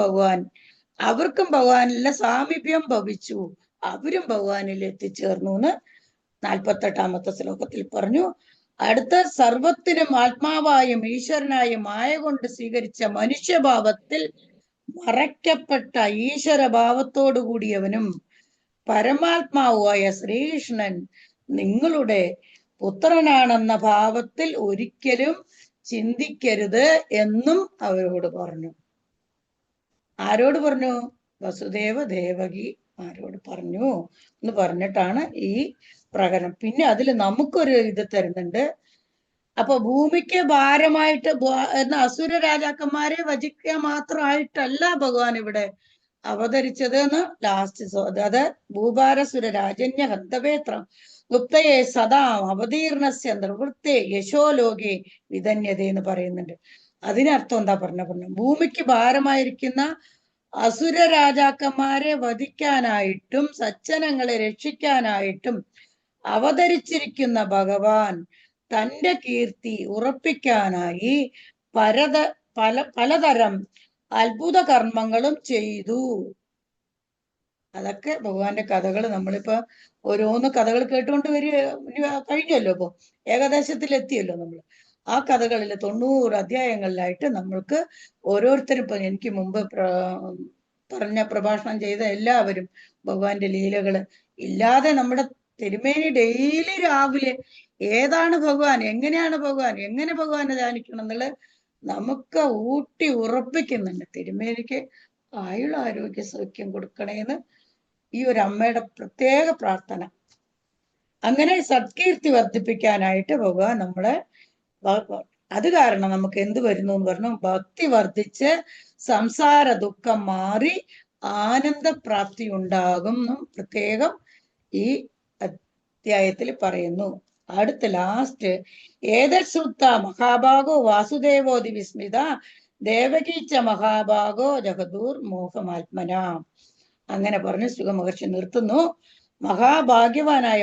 ഭഗവാനിലെ സാമീപ്യം ഭവിച്ചു. അവരും ഭഗവാനിൽ എത്തിച്ചേർന്നു എന്ന് 48-ാമത്തെ ശ്ലോകത്തിൽ പറഞ്ഞു. അടുത്ത, സർവത്തിനും ആത്മാവായും ഈശ്വരനായും മായ കൊണ്ട് സ്വീകരിച്ച മനുഷ്യഭാവത്തിൽ മറയ്ക്കപ്പെട്ട ഈശ്വരഭാവത്തോടു കൂടിയവനും പരമാത്മാവായ ശ്രീകൃഷ്ണൻ നിങ്ങളുടെ പുത്രനാണെന്ന ഭാവത്തിൽ ഒരിക്കലും ചിന്തിക്കരുത് എന്നും അവരോട് പറഞ്ഞു. ആരോട് പറഞ്ഞു? വസുദേവ ദേവകി ആരോട് പറഞ്ഞു എന്ന് പറഞ്ഞിട്ടാണ് ഈ പ്രകടനം. പിന്നെ അതിൽ നമുക്കൊരു ഇത് തരുന്നുണ്ട്. അപ്പൊ ഭൂമിക്ക് ഭാരമായിട്ട് എന്ന അസുര രാജാക്കന്മാരെ വജിക്കുക മാത്രമായിട്ടല്ല ഭഗവാൻ ഇവിടെ അവതരിച്ചത് എന്ന് ലാസ്റ്റ്. അത് ഭൂഭാരസുര രാജന്യ ഹന്തവേത്രം ഗുപ്തയെ സദാ അവതീർണസ്യ നിർവൃത്തെ യശോലോകെ വിധന്യത എന്ന് പറയുന്നുണ്ട്. അതിനർത്ഥം എന്താ പറഞ്ഞു? ഭൂമിക്ക് ഭാരമായിരിക്കുന്ന അസുര രാജാക്കന്മാരെ വധിക്കാനായിട്ടും സജ്ജനങ്ങളെ രക്ഷിക്കാനായിട്ടും അവതരിച്ചിരിക്കുന്ന ഭഗവാൻ തന്റെ കീർത്തി ഉറപ്പിക്കാനായി പലതരം അത്ഭുത കർമ്മങ്ങളും ചെയ്തു. അതൊക്കെ ഭഗവാന്റെ കഥകൾ നമ്മളിപ്പോ ഓരോന്ന് കഥകൾ കേട്ടുകൊണ്ട് കഴിഞ്ഞല്ലോ. ഇപ്പൊ ഏകദേശത്തിലെത്തിയല്ലോ നമ്മൾ. ആ കഥകളിൽ 90 അധ്യായങ്ങളിലായിട്ട് നമ്മൾക്ക് ഓരോരുത്തരും, ഇപ്പൊ എനിക്ക് മുമ്പ് പറഞ്ഞ പ്രഭാഷണം ചെയ്ത എല്ലാവരും ഭഗവാന്റെ ലീലകള് ഇല്ലാതെ നമ്മുടെ തിരുമേനി ഡെയിലി രാവിലെ ഏതാണ് ഭഗവാൻ, എങ്ങനെയാണ് ഭഗവാൻ, എങ്ങനെ ഭഗവാനെ ധ്യാനിക്കണം എന്നുള്ളത് നമുക്ക് ഊട്ടി ഉറപ്പിക്കുന്നുണ്ട്. തിരുമേനിക്ക് ആയുള്ള ആരോഗ്യ സൗഖ്യം കൊടുക്കണേന്ന് ഈ ഒരു അമ്മയുടെ പ്രത്യേക പ്രാർത്ഥന. അങ്ങനെ സത്കീർത്തി വർദ്ധിപ്പിക്കാനായിട്ട് ഭഗവാൻ നമ്മളെ അത് കാരണം നമുക്ക് എന്ത് വരുന്നു എന്ന് പറഞ്ഞു, ഭക്തി വർദ്ധിച്ച് സംസാര ദുഃഖം മാറി ആനന്ദപ്രാപ്തി ഉണ്ടാകും എന്നും പ്രത്യേകം ഈ അധ്യായത്തിൽ പറയുന്നു. അടുത്ത ലാസ്റ്റ് ഏതശ്രുത്ത മഹാഭാഗോ വാസുദേവോതി വിസ്മിത ദേവകീച്ച മഹാഭാഗോ ജഗദൂർ മോഹമാത്മന. അങ്ങനെ പറഞ്ഞ് സുഖമഹർഷി നിർത്തുന്നു. മഹാഭാഗ്യവാനായ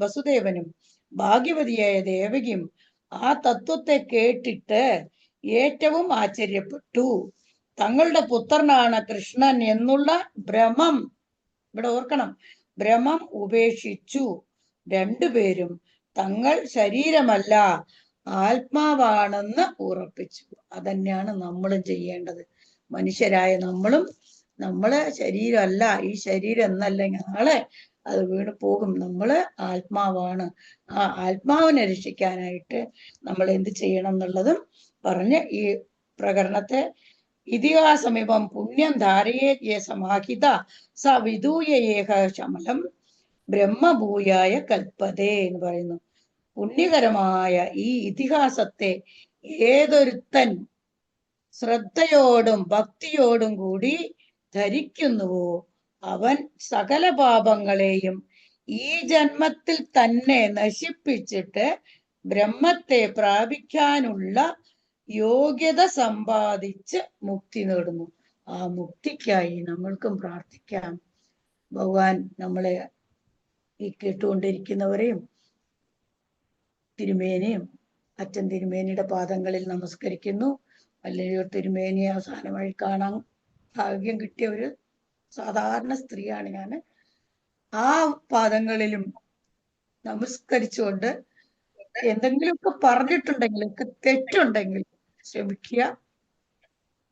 വസുദേവനും ഭാഗ്യവതിയായ ദേവകിയും ആ തത്വത്തെ കേട്ടിട്ട് ഏറ്റവും ആശ്ചര്യപ്പെട്ടു. തങ്ങളുടെ പുത്രനാണ് കൃഷ്ണൻ എന്നുള്ള ഭ്രമം, ഇവിടെ ഓർക്കണം, ഭ്രമം ഉപേക്ഷിച്ചു. രണ്ടുപേരും തങ്ങൾ ശരീരമല്ല ആത്മാവാണെന്ന് ഉറപ്പിച്ചു. അതന്നെയാണ് നമ്മളും ചെയ്യേണ്ടത്. മനുഷ്യരായ നമ്മളും നമ്മള് ശരീരമല്ല, ഈ ശരീരം എന്നല്ലെങ്കിൽ നാളെ അത് വീണ് പോകും. നമ്മള് ആത്മാവാണ്. ആ ആത്മാവിനെ രക്ഷിക്കാനായിട്ട് നമ്മൾ എന്ത് ചെയ്യണം എന്നുള്ളതും പറഞ്ഞ് ഈ പ്രകരണത്തെ ഇതിഹാസമിവം പുണ്യം ധാരയേ സമാഹിത സ വിദൂയ ഏക ശമലം ബ്രഹ്മഭൂയായ കൽപ്പതേ എന്ന് പറയുന്നു. പുണ്യകരമായ ഈ ഇതിഹാസത്തെ ഏതൊരുത്തൻ ശ്രദ്ധയോടും ഭക്തിയോടും കൂടി ധരിക്കുന്നുവോ അവൻ സകല പാപങ്ങളെയും ഈ ജന്മത്തിൽ തന്നെ നശിപ്പിച്ചിട്ട് ബ്രഹ്മത്തെ പ്രാപിക്കാനുള്ള യോഗ്യത സമ്പാദിച്ച് മുക്തി നേടുന്നു. ആ മുക്തിക്കായി നമ്മൾക്കും പ്രാർത്ഥിക്കാം. ഭഗവാൻ നമ്മളെ ഈ കേട്ടുകൊണ്ടിരിക്കുന്നവരെയും തിരുമേനിയും അച്ഛൻ തിരുമേനിയുടെ പാദങ്ങളിൽ നമസ്കരിക്കുന്നു. വലിയൊരു തിരുമേനിയെ അവസാനമായി കാണാൻ ഭാഗ്യം കിട്ടിയ ഒരു സാധാരണ സ്ത്രീയാണ് ഞാൻ. ആ പാദങ്ങളിലും നമസ്കരിച്ചുകൊണ്ട് എന്തെങ്കിലുമൊക്കെ പറഞ്ഞിട്ടുണ്ടെങ്കിൽ, തെറ്റുണ്ടെങ്കിൽ ക്ഷമിക്കുക.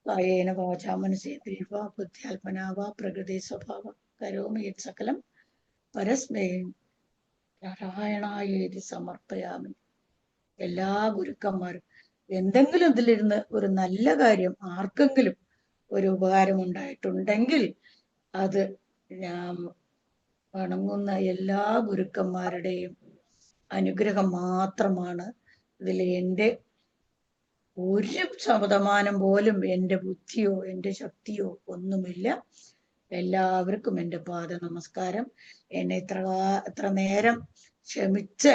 കായേന വാചാ മനസേന്ദ്രിയ വാ ബുദ്ധ്യാത്മനാ വാ പ്രകൃതി സ്വഭാവ കരോമി യത് സകലം പരസ്മൈ നാരായണായേതി സമർപ്പയാമി. എല്ലാ ഗുരുക്കന്മാരും എന്തെങ്കിലും ഇതിലിരുന്ന് ഒരു നല്ല കാര്യം ആർക്കെങ്കിലും ഒരു ഉപകാരം ഉണ്ടായിട്ടുണ്ടെങ്കിൽ അത് ഞാൻ വണങ്ങുന്ന എല്ലാ ഗുരുക്കന്മാരുടെയും അനുഗ്രഹം മാത്രമാണ്. ഇതിൽ എൻ്റെ ഒരു ശതമാനം പോലും എൻ്റെ ബുദ്ധിയോ എൻ്റെ ശക്തിയോ ഒന്നുമില്ല. എല്ലാവർക്കും എൻ്റെ പാദ നമസ്കാരം. എന്നെ ഇത്ര നേരം ക്ഷമിച്ച്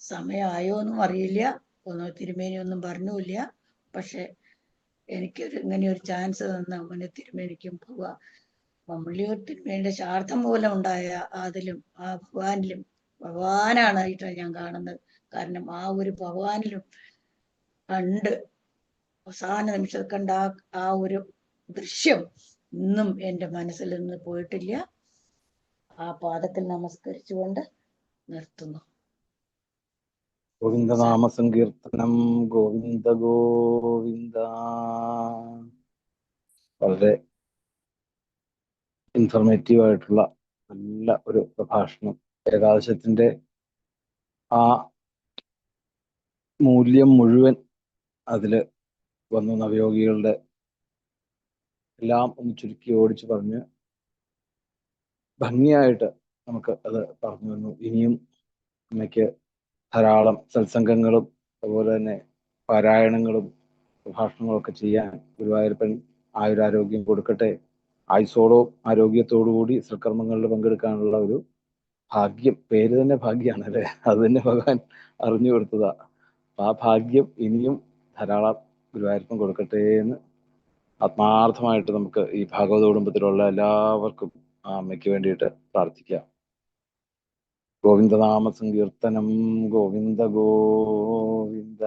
സമയമായോ എന്നും അറിയില്ല, തിരുമേനി ഒന്നും പറഞ്ഞില്ല. പക്ഷെ എനിക്കൊരു ഇങ്ങനെ ഒരു ചാൻസ് തന്ന അവന് തിരുമേനിക്കും പോവാ. മമ്മിളിയൂർ തിരുമേനിയുടെ ശാർത്ഥം മൂലം ഉണ്ടായ അതിലും ആ ഭഗവാനിലും ഭഗവാനാണായിട്ടാണ് ഞാൻ കാണുന്നത്. കാരണം ആ ഒരു ഭഗവാനിലും കണ്ട് അവസാന നിമിഷത്തിൽ കണ്ട ആ ഒരു ദൃശ്യം ഇന്നും എൻ്റെ മനസ്സിൽ നിന്ന് പോയിട്ടില്ല. ആ പാദത്തിൽ നമസ്കരിച്ചുകൊണ്ട് നിർത്തുന്നു. ഗോവിന്ദനാമ സങ്കീർത്തനം. ഗോവിന്ദ ഗോവിന്ദ. വളരെ ഇൻഫർമേറ്റീവ് ആയിട്ടുള്ള നല്ല ഒരു പ്രഭാഷണം. ഏകാദശത്തിന്റെ ആ മൂല്യം മുഴുവൻ അതില് വന്നു. നവയോഗികളുടെ എല്ലാം ഒന്ന് ചുരുക്കി ഓടിച്ച് പറഞ്ഞ് ഭംഗിയായിട്ട് നമുക്ക് അത് പറഞ്ഞു തന്നു. ഇനിയും അമ്മയ്ക്ക് ധാരാളം സത്സംഗങ്ങളും അതുപോലെ തന്നെ പാരായണങ്ങളും പ്രഭാഷണങ്ങളും ഒക്കെ ചെയ്യാൻ ഗുരുവായൂരപ്പൻ ആയുരാരോഗ്യം കൊടുക്കട്ടെ. ആയുസോടോ ആരോഗ്യത്തോടുകൂടി സൽക്കർമ്മങ്ങളിൽ പങ്കെടുക്കാനുള്ള ഒരു ഭാഗ്യം, പേര് തന്നെ ഭാഗ്യമാണ് അല്ലെ, അത് തന്നെ ഭഗവാൻ അറിഞ്ഞു കൊടുത്തതാ. ആ ഭാഗ്യം ഇനിയും ധാരാളം ഗുരുവായൂരപ്പൻ കൊടുക്കട്ടെ എന്ന് ആത്മാർത്ഥമായിട്ട് നമുക്ക് ഈ ഭാഗവത കുടുംബത്തിലുള്ള എല്ലാവർക്കും ആ അമ്മയ്ക്ക് വേണ്ടിയിട്ട് പ്രാർത്ഥിക്കാം. ഗോവിന്ദനാമ സങ്കീർത്തനം. ഗോവിന്ദ ഗോവിന്ദ.